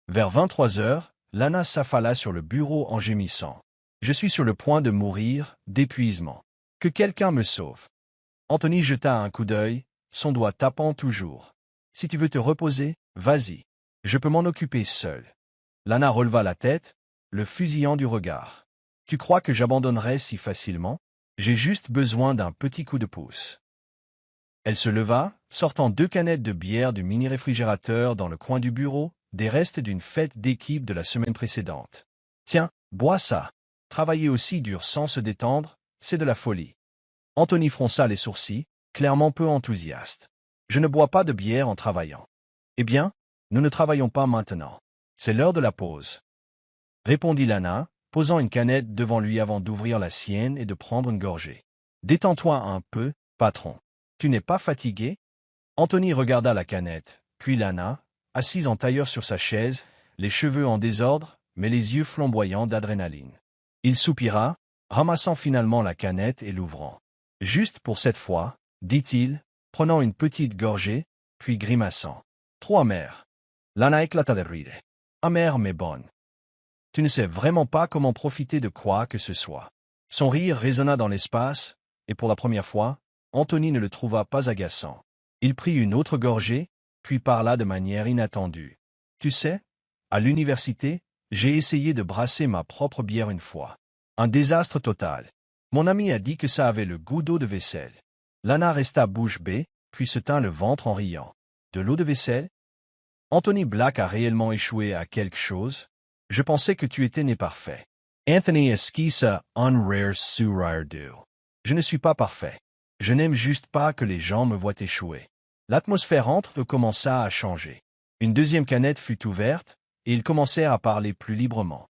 Speaker 1: Vers 23 heures, Lana s'affala sur le bureau en gémissant. « Je suis sur le point de mourir, d'épuisement. Que quelqu'un me sauve. » Anthony jeta un coup d'œil, son doigt tapant toujours. « Si tu veux te reposer, vas-y. Je peux m'en occuper seul. » Lana releva la tête, le fusillant du regard. « Tu crois que j'abandonnerais si facilement? J'ai juste besoin d'un petit coup de pouce. » Elle se leva, sortant 2 canettes de bière du mini-réfrigérateur dans le coin du bureau, des restes d'une fête d'équipe de la semaine précédente. « Tiens, bois ça. Travailler aussi dur sans se détendre, c'est de la folie. » Anthony fronça les sourcils, clairement peu enthousiaste. « Je ne bois pas de bière en travaillant. » « Eh bien, nous ne travaillons pas maintenant. C'est l'heure de la pause. » répondit Lana, posant une canette devant lui avant d'ouvrir la sienne et de prendre une gorgée. Détends-toi un peu, patron. Tu n'es pas fatigué? Anthony regarda la canette, puis Lana, assise en tailleur sur sa chaise, les cheveux en désordre, mais les yeux flamboyants d'adrénaline. Il soupira, ramassant finalement la canette et l'ouvrant. Juste pour cette fois, dit-il, prenant une petite gorgée, puis grimaçant. Trop amère. Lana éclata de rire. Amère mais bonne. Tu ne sais vraiment pas comment profiter de quoi que ce soit. Son rire résonna dans l'espace, et pour la première fois, Anthony ne le trouva pas agaçant. Il prit une autre gorgée, puis parla de manière inattendue. Tu sais, à l'université, j'ai essayé de brasser ma propre bière une fois. Un désastre total. Mon ami a dit que ça avait le goût d'eau de vaisselle. Lana resta bouche bée, puis se tint le ventre en riant. De l'eau de vaisselle? Anthony Black a réellement échoué à quelque chose? Je pensais que tu étais né parfait. Anthony esquissa un rare sourire doux. Je ne suis pas parfait. Je n'aime juste pas que les gens me voient échouer. L'atmosphère entre eux commença à changer. Une deuxième canette fut ouverte, et ils commencèrent à parler plus librement.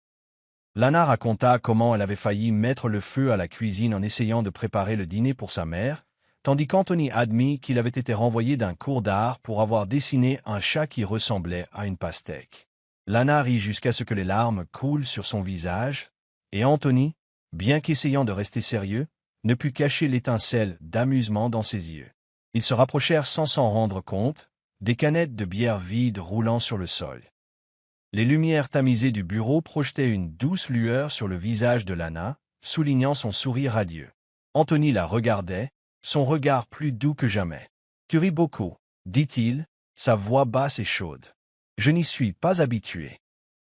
Speaker 1: Lana raconta comment elle avait failli mettre le feu à la cuisine en essayant de préparer le dîner pour sa mère, tandis qu'Anthony admit qu'il avait été renvoyé d'un cours d'art pour avoir dessiné un chat qui ressemblait à une pastèque. Lana rit jusqu'à ce que les larmes coulent sur son visage, et Anthony, bien qu'essayant de rester sérieux, ne put cacher l'étincelle d'amusement dans ses yeux. Ils se rapprochèrent sans s'en rendre compte, des canettes de bière vides roulant sur le sol. Les lumières tamisées du bureau projetaient une douce lueur sur le visage de Lana, soulignant son sourire radieux. Anthony la regardait, son regard plus doux que jamais. « Tu ris beaucoup, » dit-il, sa voix basse et chaude. « Je n'y suis pas habitué. »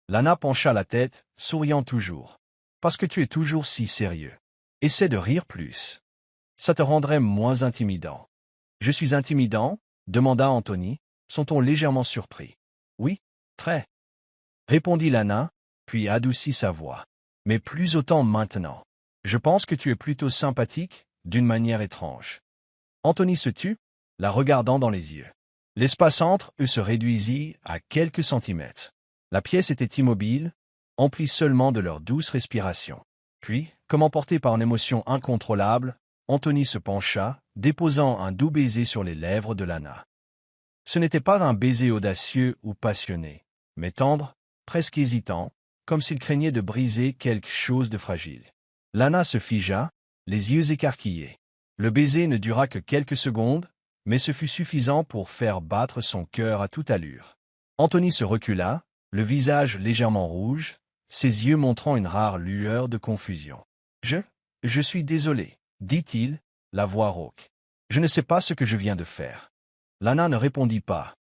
Speaker 1: Lana pencha la tête, souriant toujours. « Parce que tu es toujours si sérieux. Essaie de rire plus. Ça te rendrait moins intimidant. »« Je suis intimidant ?» demanda Anthony, son ton légèrement surpris. « Oui, très. » répondit Lana, puis adoucit sa voix. « Mais plus autant maintenant. Je pense que tu es plutôt sympathique, d'une manière étrange. » Anthony se tut, la regardant dans les yeux. L'espace entre eux se réduisit à quelques centimètres. La pièce était immobile, emplie seulement de leur douce respiration. Puis, comme emporté par une émotion incontrôlable, Anthony se pencha, déposant un doux baiser sur les lèvres de Lana. Ce n'était pas un baiser audacieux ou passionné, mais tendre, presque hésitant, comme s'il craignait de briser quelque chose de fragile. Lana se figea, les yeux écarquillés. Le baiser ne dura que quelques secondes, mais ce fut suffisant pour faire battre son cœur à toute allure. Anthony se recula, le visage légèrement rouge, ses yeux montrant une rare lueur de confusion. « Je suis désolé, » dit-il, la voix rauque. « Je ne sais pas ce que je viens de faire. » Lana ne répondit pas.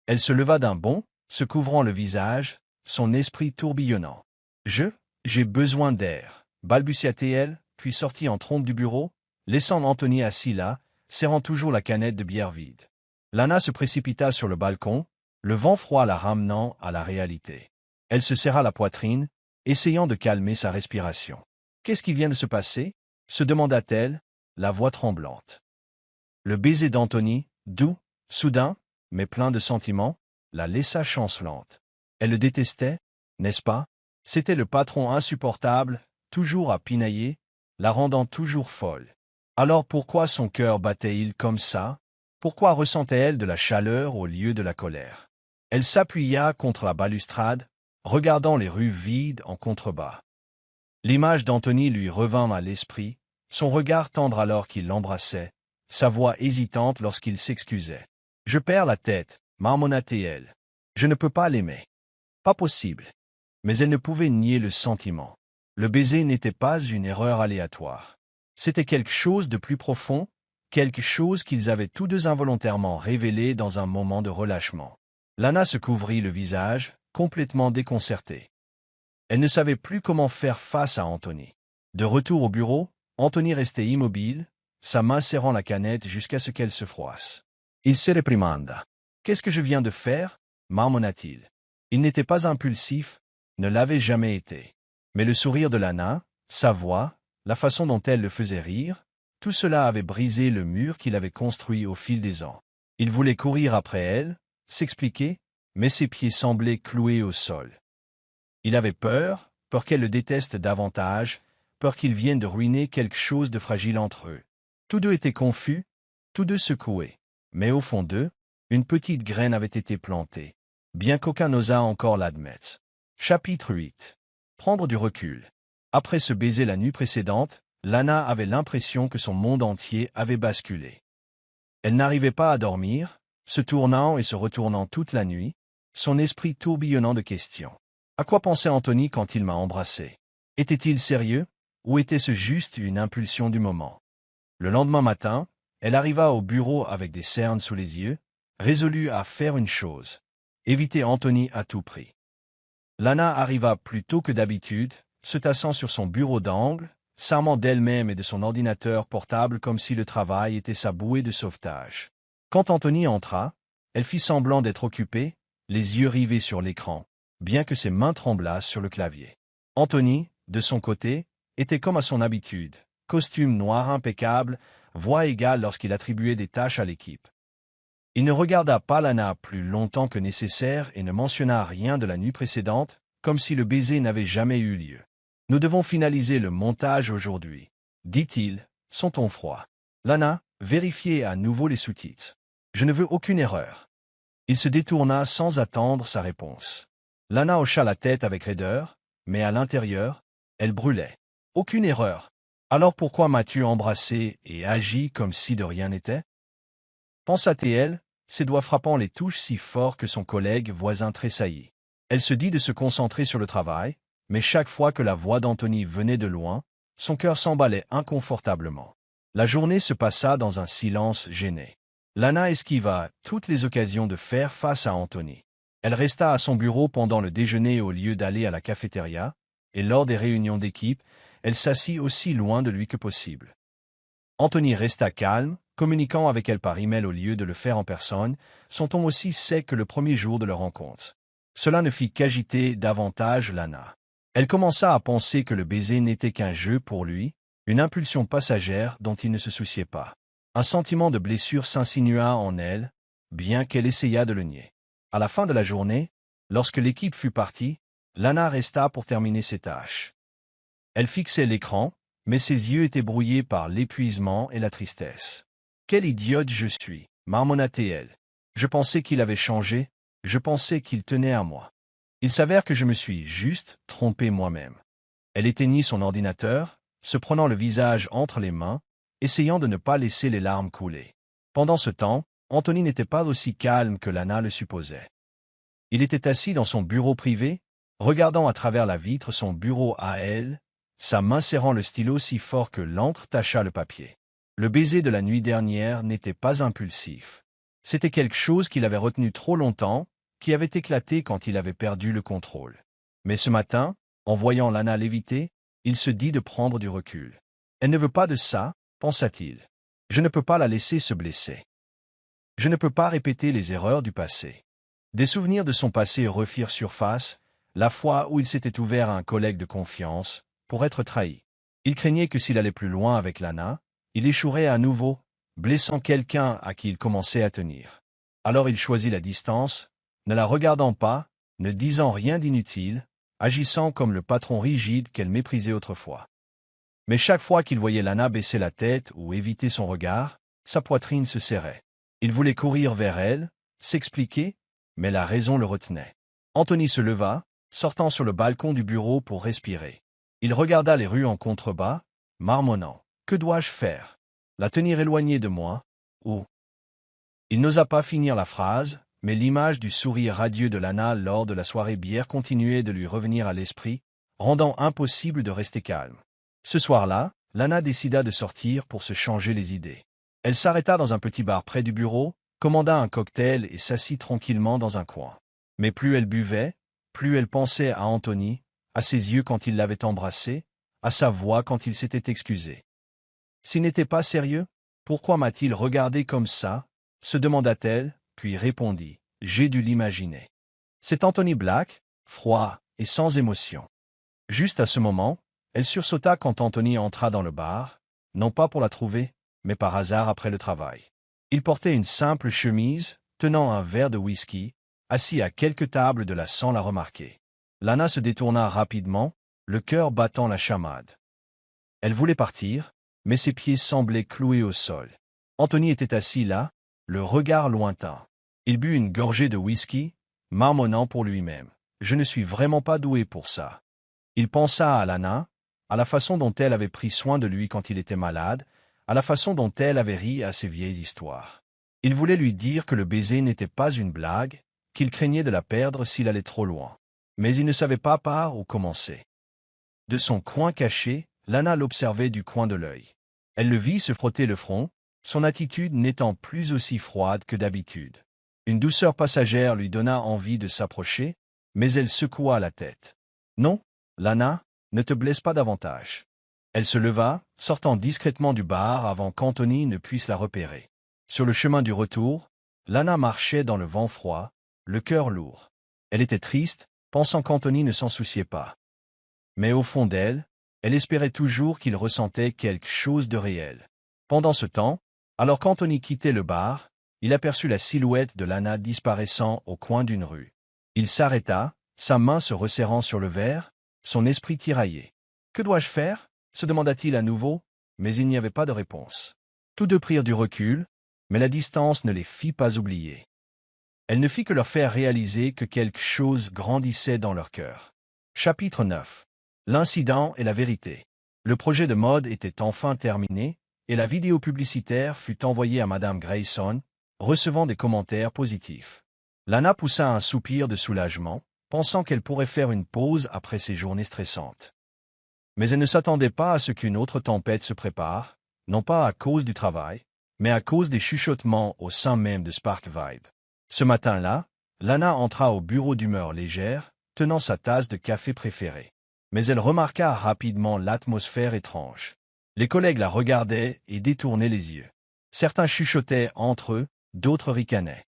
Speaker 1: Elle se leva d'un bond, se couvrant le visage, son esprit tourbillonnant. « J'ai besoin d'air, » balbutia-t-elle, puis sortit en trompe du bureau, laissant Anthony assis là, serrant toujours la canette de bière vide. Lana se précipita sur le balcon, le vent froid la ramenant à la réalité. Elle se serra la poitrine, essayant de calmer sa respiration. « Qu'est-ce qui vient de se passer ?» se demanda-t-elle, la voix tremblante. Le baiser d'Anthony, doux, soudain, mais plein de sentiments, la laissa chancelante. Elle le détestait, n'est-ce pas? C'était le patron insupportable, toujours à pinailler, la rendant toujours folle. Alors pourquoi son cœur battait-il comme ça? Pourquoi ressentait-elle de la chaleur au lieu de la colère? Elle s'appuya contre la balustrade, regardant les rues vides en contrebas. L'image d'Anthony lui revint à l'esprit, son regard tendre alors qu'il l'embrassait, sa voix hésitante lorsqu'il s'excusait. « Je perds la tête, » marmonna-t-elle. « Je ne peux pas l'aimer. Pas possible. » Mais elle ne pouvait nier le sentiment. Le baiser n'était pas une erreur aléatoire. C'était quelque chose de plus profond, quelque chose qu'ils avaient tous deux involontairement révélé dans un moment de relâchement. Lana se couvrit le visage, complètement déconcertée. Elle ne savait plus comment faire face à Anthony. De retour au bureau, Anthony restait immobile, sa main serrant la canette jusqu'à ce qu'elle se froisse. Il se réprimanda. « Qu'est-ce que je viens de faire ?» marmonna-t-il. Il n'était pas impulsif, ne l'avait jamais été. Mais le sourire de Lana, sa voix, la façon dont elle le faisait rire, tout cela avait brisé le mur qu'il avait construit au fil des ans. Il voulait courir après elle, s'expliquer, mais ses pieds semblaient cloués au sol. Il avait peur, peur qu'elle le déteste davantage, peur qu'il vienne de ruiner quelque chose de fragile entre eux. Tous deux étaient confus, tous deux secoués. Mais au fond d'eux, une petite graine avait été plantée, bien qu'aucun n'osât encore l'admettre. Chapitre 8. Prendre du recul. Après ce baiser la nuit précédente, Lana avait l'impression que son monde entier avait basculé. Elle n'arrivait pas à dormir, se tournant et se retournant toute la nuit, son esprit tourbillonnant de questions. À quoi pensait Anthony quand il m'a embrassé? Était-il sérieux, ou était-ce juste une impulsion du moment? Le lendemain matin, elle arriva au bureau avec des cernes sous les yeux, résolue à faire une chose: éviter Anthony à tout prix. Lana arriva plus tôt que d'habitude, se tassant sur son bureau d'angle, s'armant d'elle-même et de son ordinateur portable comme si le travail était sa bouée de sauvetage. Quand Anthony entra, elle fit semblant d'être occupée, les yeux rivés sur l'écran, bien que ses mains tremblassent sur le clavier. Anthony, de son côté, était comme à son habitude, costume noir impeccable, voix égale lorsqu'il attribuait des tâches à l'équipe. Il ne regarda pas Lana plus longtemps que nécessaire et ne mentionna rien de la nuit précédente, comme si le baiser n'avait jamais eu lieu. « Nous devons finaliser le montage aujourd'hui, » dit-il, son ton froid. Lana, vérifiez à nouveau les sous-titres. Je ne veux aucune erreur. Il se détourna sans attendre sa réponse. Lana hocha la tête avec raideur, mais à l'intérieur, elle brûlait. Aucune erreur. Alors pourquoi m'as-tu embrassé et agi comme si de rien n'était? Pensa-t-elle, ses doigts frappant les touches si fort que son collègue voisin tressaillit. Elle se dit de se concentrer sur le travail, mais chaque fois que la voix d'Anthony venait de loin, son cœur s'emballait inconfortablement. La journée se passa dans un silence gêné. Lana esquiva toutes les occasions de faire face à Anthony. Elle resta à son bureau pendant le déjeuner au lieu d'aller à la cafétéria, et lors des réunions d'équipe, elle s'assit aussi loin de lui que possible. Anthony resta calme, communiquant avec elle par email au lieu de le faire en personne, son ton aussi sec que le premier jour de leur rencontre. Cela ne fit qu'agiter davantage Lana. Elle commença à penser que le baiser n'était qu'un jeu pour lui, une impulsion passagère dont il ne se souciait pas. Un sentiment de blessure s'insinua en elle, bien qu'elle essayât de le nier. À la fin de la journée, lorsque l'équipe fut partie, Lana resta pour terminer ses tâches. Elle fixait l'écran, mais ses yeux étaient brouillés par l'épuisement et la tristesse. « Quelle idiote je suis !» marmonna-t-elle. « Je pensais qu'il avait changé, je pensais qu'il tenait à moi. Il s'avère que je me suis juste trompé moi-même. » Elle éteignit son ordinateur, se prenant le visage entre les mains, essayant de ne pas laisser les larmes couler. Pendant ce temps, Anthony n'était pas aussi calme que Lana le supposait. Il était assis dans son bureau privé, regardant à travers la vitre son bureau à elle, sa main serrant le stylo si fort que l'encre tacha le papier. Le baiser de la nuit dernière n'était pas impulsif. C'était quelque chose qu'il avait retenu trop longtemps, qui avait éclaté quand il avait perdu le contrôle. Mais ce matin, en voyant Lana léviter, il se dit de prendre du recul. Elle ne veut pas de ça, pensa-t-il. Je ne peux pas la laisser se blesser. Je ne peux pas répéter les erreurs du passé. Des souvenirs de son passé refirent surface, la fois où il s'était ouvert à un collègue de confiance, pour être trahi. Il craignait que s'il allait plus loin avec Lana, il échouerait à nouveau, blessant quelqu'un à qui il commençait à tenir. Alors il choisit la distance, ne la regardant pas, ne disant rien d'inutile, agissant comme le patron rigide qu'elle méprisait autrefois. Mais chaque fois qu'il voyait Lana baisser la tête ou éviter son regard, sa poitrine se serrait. Il voulait courir vers elle, s'expliquer, mais la raison le retenait. Anthony se leva, sortant sur le balcon du bureau pour respirer. Il regarda les rues en contrebas, marmonnant. « Que dois-je faire? La tenir éloignée de moi, ou… » Il n'osa pas finir la phrase, mais l'image du sourire radieux de Lana lors de la soirée bière continuait de lui revenir à l'esprit, rendant impossible de rester calme. Ce soir-là, Lana décida de sortir pour se changer les idées. Elle s'arrêta dans un petit bar près du bureau, commanda un cocktail et s'assit tranquillement dans un coin. Mais plus elle buvait, plus elle pensait à Anthony, à ses yeux quand il l'avait embrassée, à sa voix quand il s'était excusé. S'il n'était pas sérieux, pourquoi m'a-t-il regardé comme ça? Se demanda-t-elle, puis répondit. J'ai dû l'imaginer. C'est Anthony Black, froid et sans émotion. Juste à ce moment, elle sursauta quand Anthony entra dans le bar, non pas pour la trouver, mais par hasard après le travail. Il portait une simple chemise, tenant un verre de whisky, assis à quelques tables de la sans la remarquer. Lana se détourna rapidement, le cœur battant la chamade. Elle voulait partir, mais ses pieds semblaient cloués au sol. Anthony était assis là, le regard lointain. Il but une gorgée de whisky, marmonnant pour lui-même. « Je ne suis vraiment pas doué pour ça. » Il pensa à Lana, à la façon dont elle avait pris soin de lui quand il était malade, à la façon dont elle avait ri à ses vieilles histoires. Il voulait lui dire que le baiser n'était pas une blague, qu'il craignait de la perdre s'il allait trop loin. Mais il ne savait pas par où commencer. De son coin caché, Lana l'observait du coin de l'œil. Elle le vit se frotter le front, son attitude n'étant plus aussi froide que d'habitude. Une douceur passagère lui donna envie de s'approcher, mais elle secoua la tête. « Non, Lana, ne te blesse pas davantage. » Elle se leva, sortant discrètement du bar avant qu'Anthony ne puisse la repérer. Sur le chemin du retour, Lana marchait dans le vent froid, le cœur lourd. Elle était triste, pensant qu'Anthony ne s'en souciait pas. Mais au fond d'elle, elle espérait toujours qu'il ressentait quelque chose de réel. Pendant ce temps, alors qu'Anthony quittait le bar, il aperçut la silhouette de Lana disparaissant au coin d'une rue. Il s'arrêta, sa main se resserrant sur le verre, son esprit tiraillé. « Que dois-je faire ?» se demanda-t-il à nouveau, mais il n'y avait pas de réponse. Tous deux prirent du recul, mais la distance ne les fit pas oublier. Elle ne fit que leur faire réaliser que quelque chose grandissait dans leur cœur. Chapitre 9. L'incident et la vérité. Le projet de mode était enfin terminé, et la vidéo publicitaire fut envoyée à Madame Grayson, recevant des commentaires positifs. Lana poussa un soupir de soulagement, pensant qu'elle pourrait faire une pause après ces journées stressantes. Mais elle ne s'attendait pas à ce qu'une autre tempête se prépare, non pas à cause du travail, mais à cause des chuchotements au sein même de Spark Vibe. Ce matin-là, Lana entra au bureau d'humeur légère, tenant sa tasse de café préférée. Mais elle remarqua rapidement l'atmosphère étrange. Les collègues la regardaient et détournaient les yeux. Certains chuchotaient entre eux, d'autres ricanaient.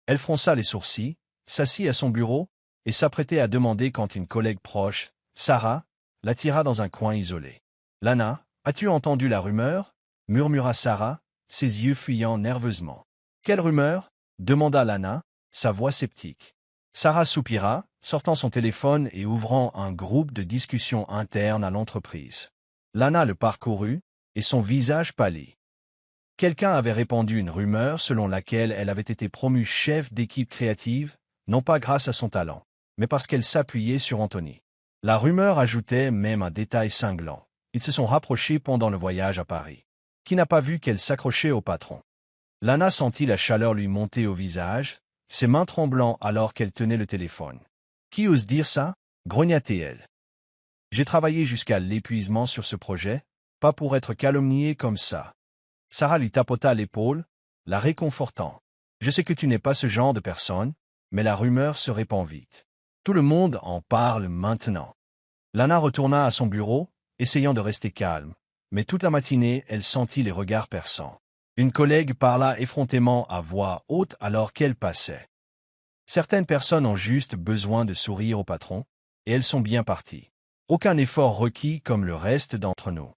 Speaker 1: Elle fronça les sourcils, s'assit à son bureau, et s'apprêtait à demander quand une collègue proche, Sarah, la tira dans un coin isolé. « Lana, as-tu entendu la rumeur ?» murmura Sarah, ses yeux fuyant nerveusement. « Quelle rumeur ?» demanda Lana, sa voix sceptique. Sarah soupira, sortant son téléphone et ouvrant un groupe de discussion interne à l'entreprise. Lana le parcourut, et son visage pâlit. Quelqu'un avait répandu une rumeur selon laquelle elle avait été promue chef d'équipe créative, non pas grâce à son talent, mais parce qu'elle s'appuyait sur Anthony. La rumeur ajoutait même un détail cinglant. Ils se sont rapprochés pendant le voyage à Paris. Qui n'a pas vu qu'elle s'accrochait au patron? Lana sentit la chaleur lui monter au visage, ses mains tremblant alors qu'elle tenait le téléphone. « Qui ose dire ça ?» grogna-t-elle. « J'ai travaillé jusqu'à l'épuisement sur ce projet, pas pour être calomniée comme ça. » Sarah lui tapota l'épaule, la réconfortant. « Je sais que tu n'es pas ce genre de personne, mais la rumeur se répand vite. Tout le monde en parle maintenant. » Lana retourna à son bureau, essayant de rester calme, mais toute la matinée elle sentit les regards perçants. Une collègue parla effrontément à voix haute alors qu'elle passait. Certaines personnes ont juste besoin de sourire au patron, et elles sont bien parties. Aucun effort requis comme le reste d'entre nous.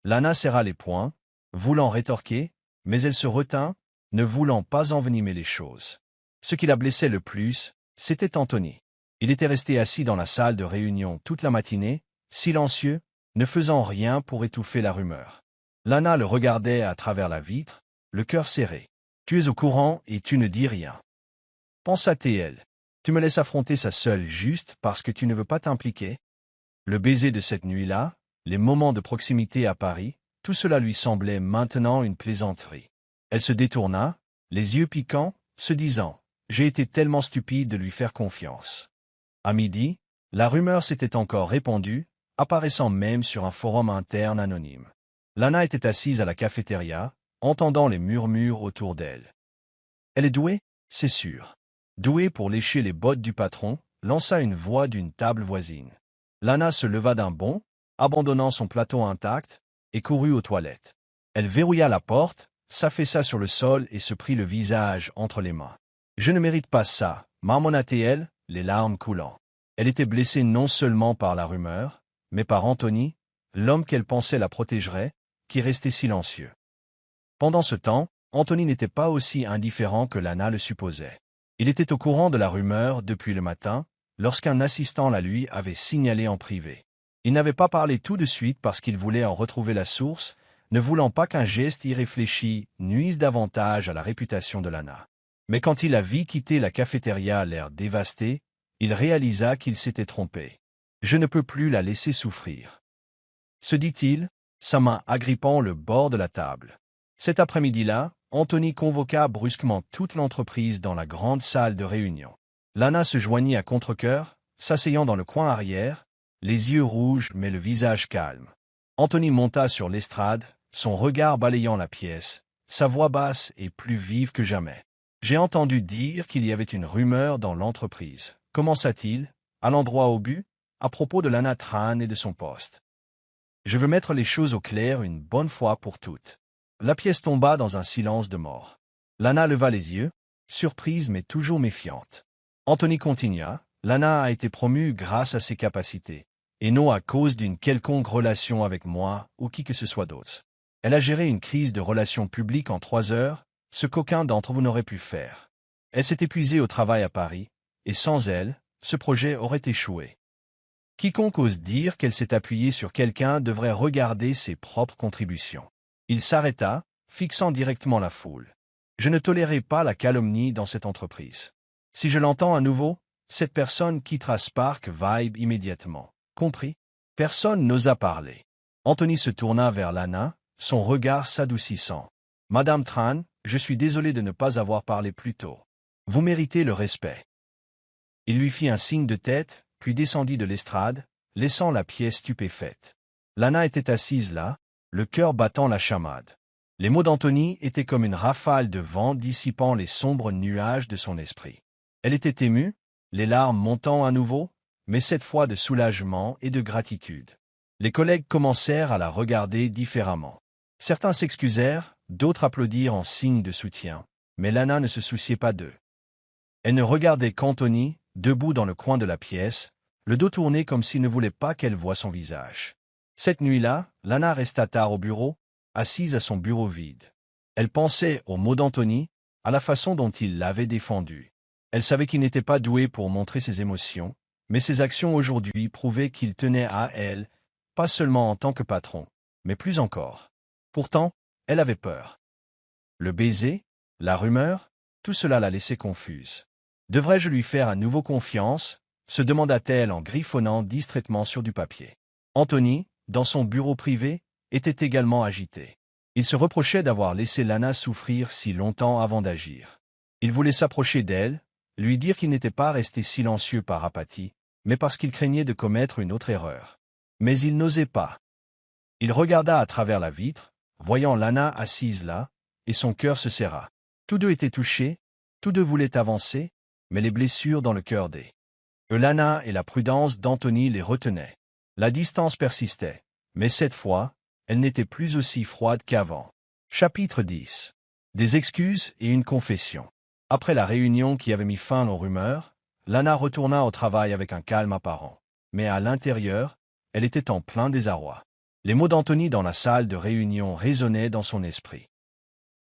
Speaker 1: Lana serra les poings, voulant rétorquer, mais elle se retint, ne voulant pas envenimer les choses. Ce qui la blessait le plus, c'était Anthony. Il était resté assis dans la salle de réunion toute la matinée, silencieux, ne faisant rien pour étouffer la rumeur. Lana le regardait à travers la vitre, le cœur serré. « Tu es au courant et tu ne dis rien. » pensa-t-elle. « Tu me laisses affronter ça seule juste parce que tu ne veux pas t'impliquer ?» Le baiser de cette nuit-là, les moments de proximité à Paris, tout cela lui semblait maintenant une plaisanterie. Elle se détourna, les yeux piquants, se disant « J'ai été tellement stupide de lui faire confiance. » À midi, la rumeur s'était encore répandue, apparaissant même sur un forum interne anonyme. Lana était assise à la cafétéria, entendant les murmures autour d'elle. Elle est douée, c'est sûr. Douée pour lécher les bottes du patron, lança une voix d'une table voisine. Lana se leva d'un bond, abandonnant son plateau intact, et courut aux toilettes. Elle verrouilla la porte, s'affaissa sur le sol et se prit le visage entre les mains. « Je ne mérite pas ça, » marmonna-t-elle, les larmes coulant. Elle était blessée non seulement par la rumeur, mais par Anthony, l'homme qu'elle pensait la protégerait, qui restait silencieux. Pendant ce temps, Anthony n'était pas aussi indifférent que Lana le supposait. Il était au courant de la rumeur depuis le matin, lorsqu'un assistant la lui avait signalé en privé. Il n'avait pas parlé tout de suite parce qu'il voulait en retrouver la source, ne voulant pas qu'un geste irréfléchi nuise davantage à la réputation de Lana. Mais quand il la vit quitter la cafétéria à l'air dévasté, il réalisa qu'il s'était trompé. « Je ne peux plus la laisser souffrir. » se dit-il, sa main agrippant le bord de la table. Cet après-midi-là, Anthony convoqua brusquement toute l'entreprise dans la grande salle de réunion. Lana se joignit à contre-cœur, s'asseyant dans le coin arrière, les yeux rouges mais le visage calme. Anthony monta sur l'estrade, son regard balayant la pièce, sa voix basse et plus vive que jamais. « J'ai entendu dire qu'il y avait une rumeur dans l'entreprise. » Commença-t-il, à l'endroit au but, à propos de Lana Tran et de son poste. « Je veux mettre les choses au clair une bonne fois pour toutes. » La pièce tomba dans un silence de mort. Lana leva les yeux, surprise mais toujours méfiante. Anthony continua, « Lana a été promue grâce à ses capacités, et non à cause d'une quelconque relation avec moi ou qui que ce soit d'autre. Elle a géré une crise de relations publiques en 3 heures, ce qu'aucun d'entre vous n'aurait pu faire. Elle s'est épuisée au travail à Paris, et sans elle, ce projet aurait échoué. Quiconque ose dire qu'elle s'est appuyée sur quelqu'un devrait regarder ses propres contributions. » Il s'arrêta, fixant directement la foule. « Je ne tolérerai pas la calomnie dans cette entreprise. Si je l'entends à nouveau, cette personne quittera Spark Vibe immédiatement. Compris ?» Personne n'osa parler. Anthony se tourna vers Lana, son regard s'adoucissant. « Madame Tran, je suis désolé de ne pas avoir parlé plus tôt. Vous méritez le respect. » Il lui fit un signe de tête, puis descendit de l'estrade, laissant la pièce stupéfaite. Lana était assise là, le cœur battant la chamade. Les mots d'Anthony étaient comme une rafale de vent dissipant les sombres nuages de son esprit. Elle était émue, les larmes montant à nouveau, mais cette fois de soulagement et de gratitude. Les collègues commencèrent à la regarder différemment. Certains s'excusèrent, d'autres applaudirent en signe de soutien, mais Lana ne se souciait pas d'eux. Elle ne regardait qu'Anthony, debout dans le coin de la pièce, le dos tourné comme s'il ne voulait pas qu'elle voie son visage. Cette nuit-là, Lana resta tard au bureau, assise à son bureau vide. Elle pensait aux mots d'Anthony, à la façon dont il l'avait défendu. Elle savait qu'il n'était pas doué pour montrer ses émotions, mais ses actions aujourd'hui prouvaient qu'il tenait à elle, pas seulement en tant que patron, mais plus encore. Pourtant, elle avait peur. Le baiser, la rumeur, tout cela la laissait confuse. Devrais-je lui faire à nouveau confiance, se demanda-t-elle en griffonnant distraitement sur du papier. Anthony, dans son bureau privé, était également agité. Il se reprochait d'avoir laissé Lana souffrir si longtemps avant d'agir. Il voulait s'approcher d'elle, lui dire qu'il n'était pas resté silencieux par apathie, mais parce qu'il craignait de commettre une autre erreur. Mais il n'osait pas. Il regarda à travers la vitre, voyant Lana assise là, et son cœur se serra. Tous deux étaient touchés, tous deux voulaient avancer, mais les blessures dans le cœur Lana et la prudence d'Anthony les retenaient. La distance persistait, mais cette fois, elle n'était plus aussi froide qu'avant. Chapitre 10. Des excuses et une confession. Après la réunion qui avait mis fin aux rumeurs, Lana retourna au travail avec un calme apparent. Mais à l'intérieur, elle était en plein désarroi. Les mots d'Anthony dans la salle de réunion résonnaient dans son esprit.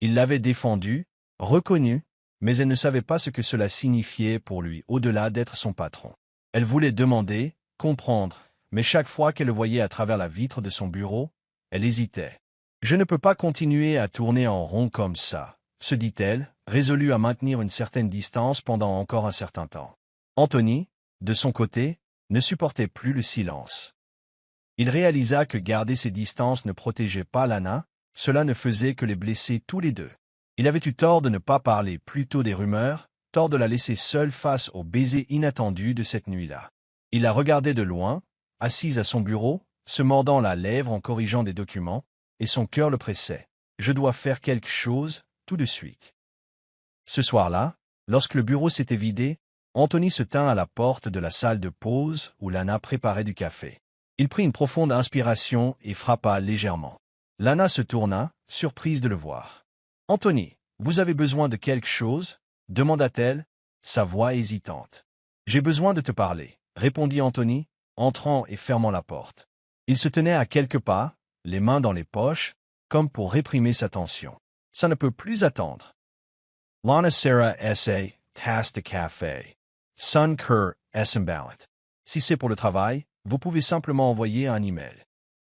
Speaker 1: Il l'avait défendue, reconnue, mais elle ne savait pas ce que cela signifiait pour lui au-delà d'être son patron. Elle voulait demander, comprendre, mais chaque fois qu'elle le voyait à travers la vitre de son bureau, elle hésitait. « Je ne peux pas continuer à tourner en rond comme ça », se dit-elle, résolue à maintenir une certaine distance pendant encore un certain temps. Anthony, de son côté, ne supportait plus le silence. Il réalisa que garder ses distances ne protégeait pas Lana, cela ne faisait que les blesser tous les deux. Il avait eu tort de ne pas parler plus tôt des rumeurs, tort de la laisser seule face au baiser inattendu de cette nuit-là. Il la regardait de loin, assise à son bureau, se mordant la lèvre en corrigeant des documents, et son cœur le pressait. « Je dois faire quelque chose, tout de suite. » Ce soir-là, lorsque le bureau s'était vidé, Anthony se tint à la porte de la salle de pause où Lana préparait du café. Il prit une profonde inspiration et frappa légèrement. Lana se tourna, surprise de le voir. « Anthony, vous avez besoin de quelque chose ?» demanda-t-elle, sa voix hésitante. « J'ai besoin de te parler », répondit Anthony, entrant et fermant la porte. Il se tenait à quelques pas, les mains dans les poches, comme pour réprimer sa tension. Ça ne peut plus attendre. Lana Sarah S.A. Tasse de café. Sun Kerr Ballant. Si c'est pour le travail, vous pouvez simplement envoyer un email.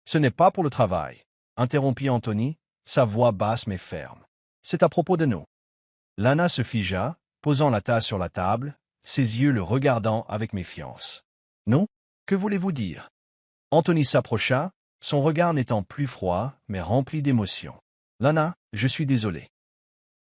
Speaker 1: Ce n'est pas pour le travail, interrompit Anthony, sa voix basse mais ferme. C'est à propos de nous. Lana se figea, posant la tasse sur la table, ses yeux le regardant avec méfiance. Non? Que voulez-vous dire? Anthony s'approcha, son regard n'étant plus froid, mais rempli d'émotion. Lana, je suis désolé.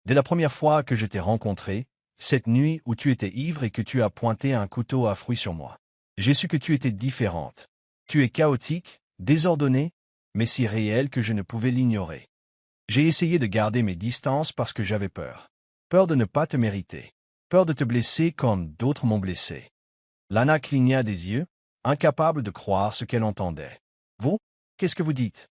Speaker 1: Dès la première fois que je t'ai rencontré, cette nuit où tu étais ivre et que tu as pointé un couteau à fruits sur moi, j'ai su que tu étais différente. Tu es chaotique, désordonnée, mais si réelle que je ne pouvais l'ignorer. J'ai essayé de garder mes distances parce que j'avais peur. Peur de ne pas te mériter. Peur de te blesser comme d'autres m'ont blessé. Lana cligna des yeux, incapable de croire ce qu'elle entendait. Vous? Qu'est-ce que vous dites?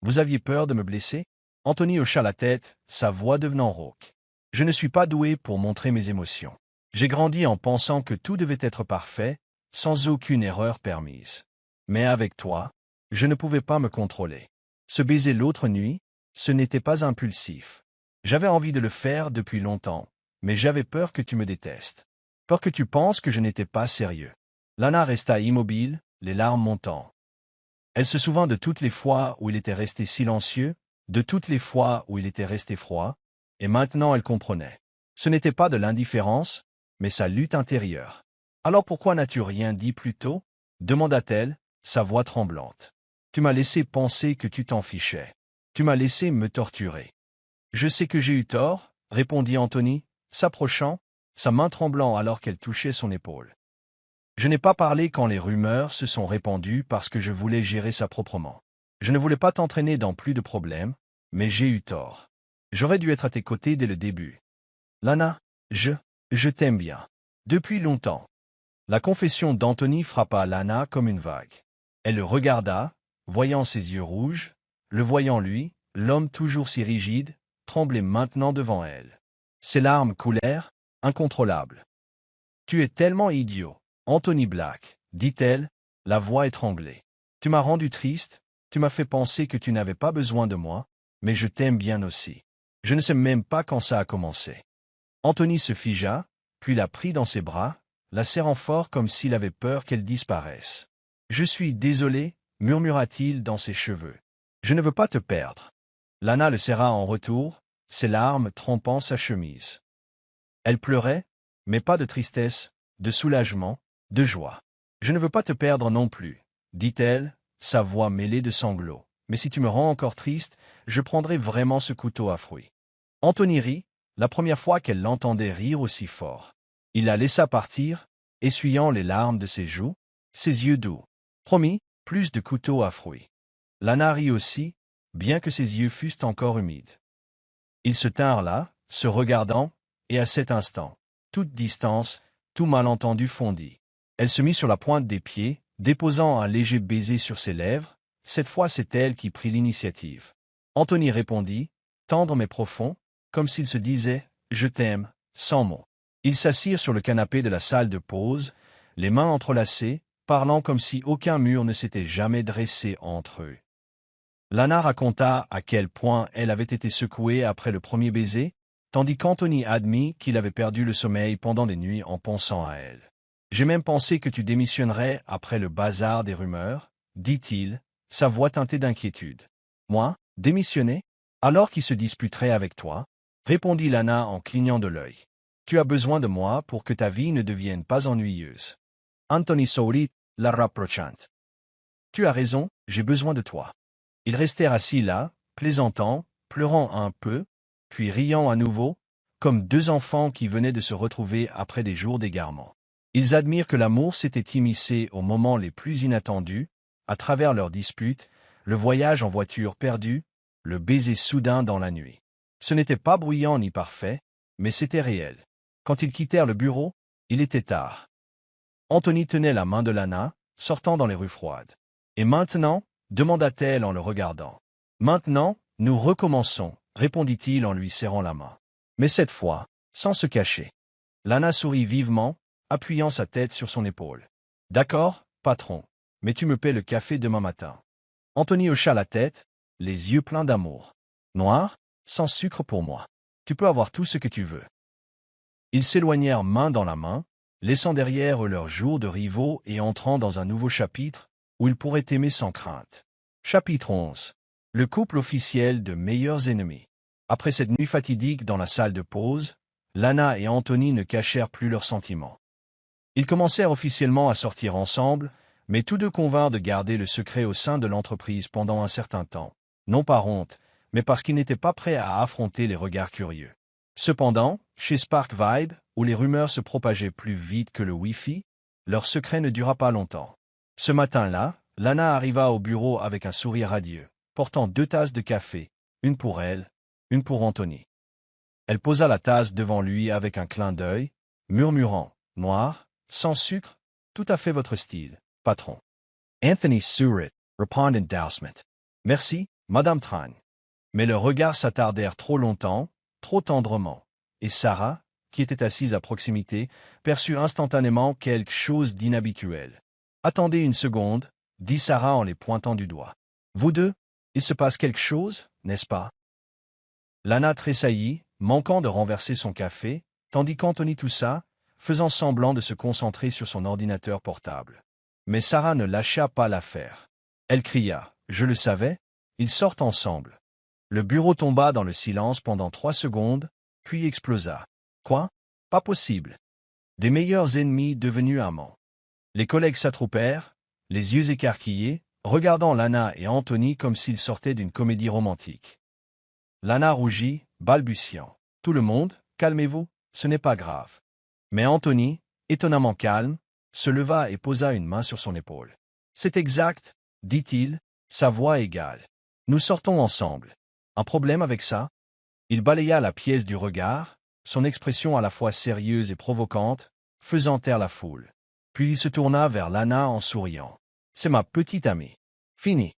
Speaker 1: Vous aviez peur de me blesser? Anthony hocha la tête, sa voix devenant rauque. Je ne suis pas doué pour montrer mes émotions. J'ai grandi en pensant que tout devait être parfait, sans aucune erreur permise. Mais avec toi, je ne pouvais pas me contrôler. Ce baiser l'autre nuit, ce n'était pas impulsif. J'avais envie de le faire depuis longtemps, mais j'avais peur que tu me détestes. Peur que tu penses que je n'étais pas sérieux. Lana resta immobile, les larmes montant. Elle se souvint de toutes les fois où il était resté silencieux, de toutes les fois où il était resté froid, et maintenant elle comprenait. Ce n'était pas de l'indifférence, mais sa lutte intérieure. Alors pourquoi n'as-tu rien dit plus tôt? Demanda-t-elle, sa voix tremblante. Tu m'as laissé penser que tu t'en fichais. Tu m'as laissé me torturer. Je sais que j'ai eu tort, répondit Anthony, s'approchant, sa main tremblant alors qu'elle touchait son épaule. Je n'ai pas parlé quand les rumeurs se sont répandues parce que je voulais gérer ça proprement. Je ne voulais pas t'entraîner dans plus de problèmes, mais j'ai eu tort. J'aurais dû être à tes côtés dès le début. Lana, je t'aime bien. Depuis longtemps. La confession d'Anthony frappa Lana comme une vague. Elle le regarda, voyant ses yeux rouges, le voyant lui, l'homme toujours si rigide, tremblait maintenant devant elle. Ses larmes coulèrent, incontrôlables. Tu es tellement idiot, Anthony Black, dit-elle, la voix étranglée. Tu m'as rendu triste, tu m'as fait penser que tu n'avais pas besoin de moi, mais je t'aime bien aussi. Je ne sais même pas quand ça a commencé. Anthony se figea, puis la prit dans ses bras, la serrant fort comme s'il avait peur qu'elle disparaisse. Je suis désolé, murmura-t-il dans ses cheveux. Je ne veux pas te perdre. Lana le serra en retour, ses larmes trempant sa chemise. Elle pleurait, mais pas de tristesse, de soulagement, de joie. Je ne veux pas te perdre non plus, dit-elle, sa voix mêlée de sanglots. Mais si tu me rends encore triste, je prendrai vraiment ce couteau à fruits. Anthony rit, la première fois qu'elle l'entendait rire aussi fort. Il la laissa partir, essuyant les larmes de ses joues, ses yeux doux. Promis, plus de couteaux à fruits. Lana rit aussi, bien que ses yeux fussent encore humides. Ils se tinrent là, se regardant, et à cet instant, toute distance, tout malentendu fondit. Elle se mit sur la pointe des pieds, déposant un léger baiser sur ses lèvres. Cette fois c'est elle qui prit l'initiative. Anthony répondit, tendre mais profond, comme s'il se disait « Je t'aime », sans mots. Ils s'assirent sur le canapé de la salle de pause, les mains entrelacées, parlant comme si aucun mur ne s'était jamais dressé entre eux. Lana raconta à quel point elle avait été secouée après le premier baiser, tandis qu'Anthony admit qu'il avait perdu le sommeil pendant des nuits en pensant à elle. « J'ai même pensé que tu démissionnerais après le bazar des rumeurs, » dit-il, sa voix teintée d'inquiétude. « Moi, démissionner? Alors qui se disputerait avec toi? » répondit Lana en clignant de l'œil. « Tu as besoin de moi pour que ta vie ne devienne pas ennuyeuse. » Anthony sourit, la rapprochant. « Tu as raison, j'ai besoin de toi. » Ils restèrent assis là, plaisantant, pleurant un peu, puis riant à nouveau, comme deux enfants qui venaient de se retrouver après des jours d'égarement. Ils admirent que l'amour s'était immiscé aux moments les plus inattendus, à travers leurs disputes, le voyage en voiture perdu, le baiser soudain dans la nuit. Ce n'était pas bruyant ni parfait, mais c'était réel. Quand ils quittèrent le bureau, il était tard. Anthony tenait la main de Lana, sortant dans les rues froides. « Et maintenant » demanda-t-elle en le regardant. « Maintenant, nous recommençons » répondit-il en lui serrant la main. Mais cette fois, sans se cacher. Lana sourit vivement, appuyant sa tête sur son épaule. « D'accord, patron, mais tu me paies le café demain matin. » Anthony hocha la tête, les yeux pleins d'amour. « Noir, sans sucre pour moi. Tu peux avoir tout ce que tu veux. » Ils s'éloignèrent main dans la main, laissant derrière eux leurs jours de rivaux et entrant dans un nouveau chapitre, où ils pourraient aimer sans crainte. Chapitre 11. Le couple officiel de meilleurs ennemis. Après cette nuit fatidique dans la salle de pause, Lana et Anthony ne cachèrent plus leurs sentiments. Ils commencèrent officiellement à sortir ensemble, mais tous deux convinrent de garder le secret au sein de l'entreprise pendant un certain temps, non par honte, mais parce qu'ils n'étaient pas prêts à affronter les regards curieux. Cependant, chez Spark Vibe, où les rumeurs se propageaient plus vite que le Wi-Fi, leur secret ne dura pas longtemps. Ce matin-là, Lana arriva au bureau avec un sourire radieux, portant 2 tasses de café, une pour elle, une pour Anthony. Elle posa la tasse devant lui avec un clin d'œil, murmurant « Noir, sans sucre, tout à fait votre style, patron. » Anthony sourit, répondant doucement. « Merci, Madame Tran. » Mais leurs regards s'attardèrent trop longtemps, trop tendrement, et Sarah, qui était assise à proximité, perçut instantanément quelque chose d'inhabituel. « Attendez une seconde, » dit Sarah en les pointant du doigt. « Vous deux, il se passe quelque chose, n'est-ce pas ?» Lana tressaillit, manquant de renverser son café, tandis qu'Anthony toussa, faisant semblant de se concentrer sur son ordinateur portable. Mais Sarah ne lâcha pas l'affaire. Elle cria « Je le savais, ils sortent ensemble. » Le bureau tomba dans le silence pendant 3 secondes, puis explosa. « Quoi? Pas possible. » Des meilleurs ennemis devenus amants. Les collègues s'attroupèrent, les yeux écarquillés, regardant Lana et Anthony comme s'ils sortaient d'une comédie romantique. Lana rougit, balbutiant. « Tout le monde, calmez-vous, ce n'est pas grave. » Mais Anthony, étonnamment calme, se leva et posa une main sur son épaule. « C'est exact, » dit-il, sa voix égale. « Nous sortons ensemble. Un problème avec ça ?» Il balaya la pièce du regard, son expression à la fois sérieuse et provocante, faisant taire la foule. Puis il se tourna vers Lana en souriant. « C'est ma petite amie. Fini. »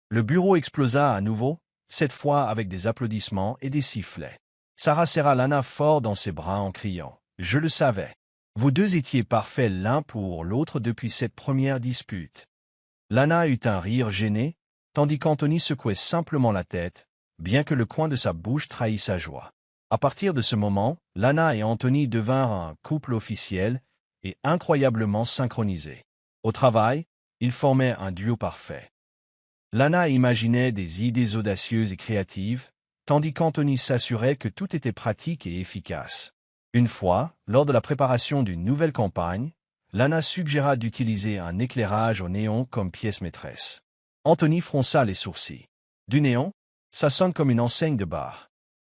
Speaker 1: Le bureau explosa à nouveau, cette fois avec des applaudissements et des sifflets. Sarah serra Lana fort dans ses bras en criant « Je le savais. Vous deux étiez parfaits l'un pour l'autre depuis cette première dispute. » Lana eut un rire gêné, tandis qu'Anthony secouait simplement la tête, bien que le coin de sa bouche trahît sa joie. À partir de ce moment, Lana et Anthony devinrent un couple officiel et incroyablement synchronisé. Au travail, ils formaient un duo parfait. Lana imaginait des idées audacieuses et créatives, tandis qu'Anthony s'assurait que tout était pratique et efficace. Une fois, lors de la préparation d'une nouvelle campagne, Lana suggéra d'utiliser un éclairage au néon comme pièce maîtresse. Anthony fronça les sourcils. « Du néon? Ça sonne comme une enseigne de bar. »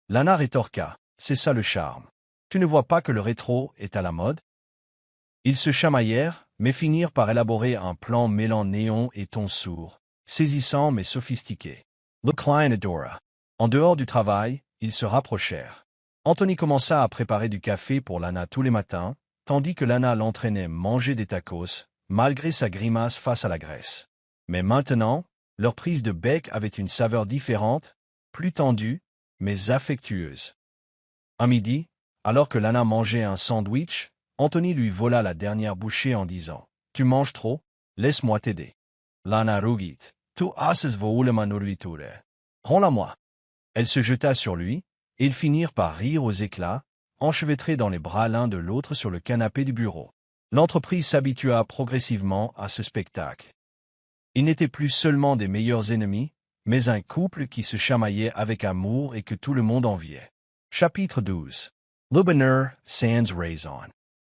Speaker 1: Lana rétorqua. « C'est ça le charme. Tu ne vois pas que le rétro est à la mode? » Ils se chamaillèrent, mais finirent par élaborer un plan mêlant néon et ton sourd, saisissant mais sophistiqué. Le client adora. En dehors du travail, ils se rapprochèrent. Anthony commença à préparer du café pour Lana tous les matins, tandis que Lana l'entraînait manger des tacos, malgré sa grimace face à la graisse. Mais maintenant, leur prise de bec avait une saveur différente, plus tendue, mais affectueuse. À midi, alors que Lana mangeait un sandwich, Anthony lui vola la dernière bouchée en disant « Tu manges trop, laisse-moi t'aider. » Lana rougit. « Tu haces voulema nourriture. Rends-la-moi. » Elle se jeta sur lui, et ils finirent par rire aux éclats, enchevêtrés dans les bras l'un de l'autre sur le canapé du bureau. L'entreprise s'habitua progressivement à ce spectacle. Ils n'étaient plus seulement des meilleurs ennemis, mais un couple qui se chamaillait avec amour et que tout le monde enviait. Chapitre 12. Le bonheur sans raison.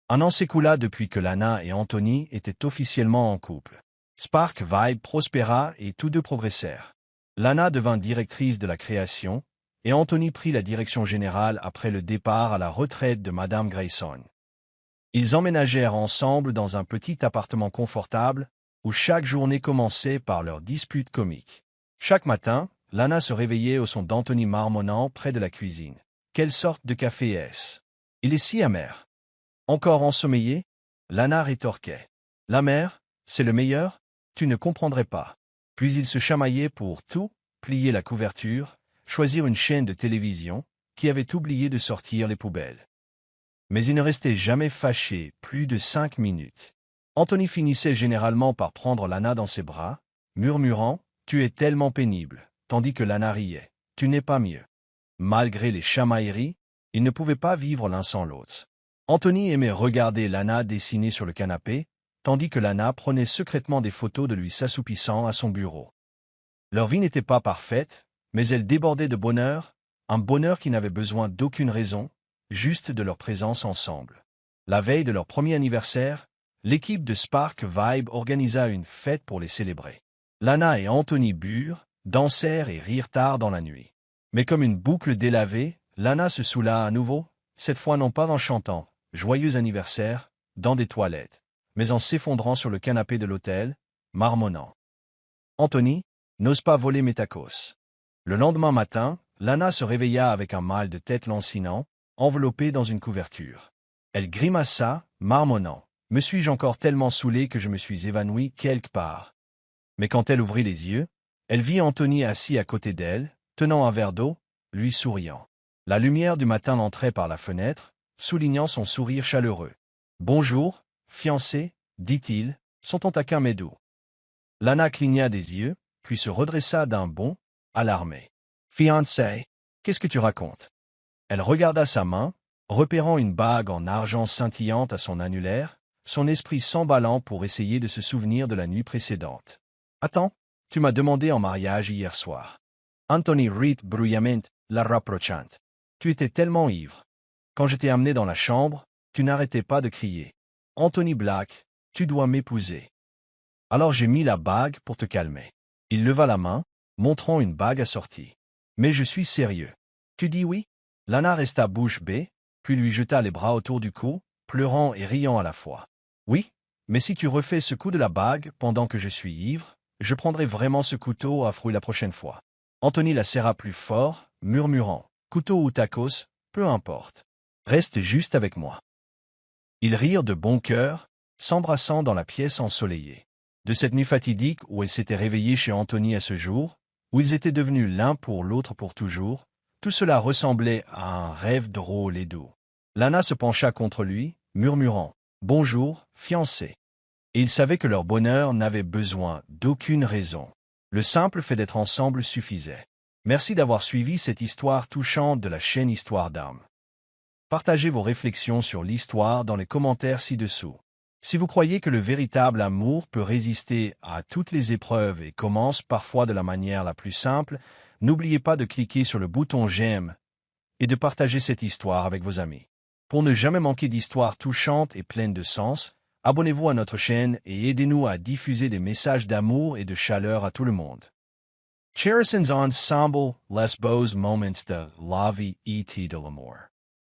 Speaker 1: Un an s'écoula depuis que Lana et Anthony étaient officiellement en couple. Spark Vibe prospéra et tous deux progressèrent. Lana devint directrice de la création, et Anthony prit la direction générale après le départ à la retraite de Madame Grayson. Ils emménagèrent ensemble dans un petit appartement confortable, où chaque journée commençait par leurs disputes comiques. Chaque matin, Lana se réveillait au son d'Anthony marmonnant près de la cuisine. « Quelle sorte de café est-ce? Il est si amer. » Encore ensommeillé, Lana rétorquait. « L'amer, c'est le meilleur? Tu ne comprendrais pas. » Puis ils se chamaillaient pour tout, plier la couverture, choisir une chaîne de télévision, qui avait oublié de sortir les poubelles. Mais ils ne restaient jamais fâchés plus de 5 minutes. Anthony finissait généralement par prendre Lana dans ses bras, murmurant « Tu es tellement pénible », tandis que Lana riait « Tu n'es pas mieux ». Malgré les chamailleries, ils ne pouvaient pas vivre l'un sans l'autre. Anthony aimait regarder Lana dessiner sur le canapé, tandis que Lana prenait secrètement des photos de lui s'assoupissant à son bureau. Leur vie n'était pas parfaite, mais elle débordait de bonheur, un bonheur qui n'avait besoin d'aucune raison, juste de leur présence ensemble. La veille de leur premier anniversaire, l'équipe de Spark Vibe organisa une fête pour les célébrer. Lana et Anthony burent, dansèrent et rirent tard dans la nuit. Mais comme une boucle délavée, Lana se saoula à nouveau, cette fois non pas en chantant « Joyeux anniversaire » dans des toilettes, mais en s'effondrant sur le canapé de l'hôtel, marmonnant. Anthony n'ose pas voler mes tacos. Le lendemain matin, Lana se réveilla avec un mal de tête lancinant, enveloppé dans une couverture. Elle grimaça, marmonnant. « Me suis-je encore tellement saoulé que je me suis évanoui quelque part ?» Mais quand elle ouvrit les yeux, elle vit Anthony assis à côté d'elle, tenant un verre d'eau, lui souriant. La lumière du matin l'entrait par la fenêtre, soulignant son sourire chaleureux. « Bonjour, fiancé, dit-il, son ton taquin mais doux. » Lana cligna des yeux, puis se redressa d'un bond, alarmée. « Fiancé, qu'est-ce que tu racontes ?» Elle regarda sa main, repérant une bague en argent scintillante à son annulaire, son esprit s'emballant pour essayer de se souvenir de la nuit précédente. « Attends, tu m'as demandé en mariage hier soir. » Anthony rit bruyamment, la rapprochant. « Tu étais tellement ivre. Quand je t'ai amené dans la chambre, tu n'arrêtais pas de crier. « Anthony Black, tu dois m'épouser. » Alors j'ai mis la bague pour te calmer. Il leva la main, montrant une bague assortie. « Mais je suis sérieux. Tu dis oui ?» Lana resta bouche bée, puis lui jeta les bras autour du cou, pleurant et riant à la fois. « Oui, mais si tu refais ce coup de la bague pendant que je suis ivre, je prendrai vraiment ce couteau à fruits la prochaine fois. » Anthony la serra plus fort, murmurant. « Couteau ou tacos, peu importe. Reste juste avec moi. » Ils rirent de bon cœur, s'embrassant dans la pièce ensoleillée. De cette nuit fatidique où elle s'était réveillée chez Anthony à ce jour, où ils étaient devenus l'un pour l'autre pour toujours, tout cela ressemblait à un rêve drôle et doux. Lana se pencha contre lui, murmurant « Bonjour, fiancé. » Et il savait que leur bonheur n'avait besoin d'aucune raison. Le simple fait d'être ensemble suffisait. Merci d'avoir suivi cette histoire touchante de la chaîne Histoire d'âme. Partagez vos réflexions sur l'histoire dans les commentaires ci-dessous. Si vous croyez que le véritable amour peut résister à toutes les épreuves et commence parfois de la manière la plus simple, n'oubliez pas de cliquer sur le bouton j'aime et de partager cette histoire avec vos amis. Pour ne jamais manquer d'histoires touchantes et pleines de sens, abonnez-vous à notre chaîne et aidez-nous à diffuser des messages d'amour et de chaleur à tout le monde. Cherissons ensemble les beaux moments de la vie et de l'amour.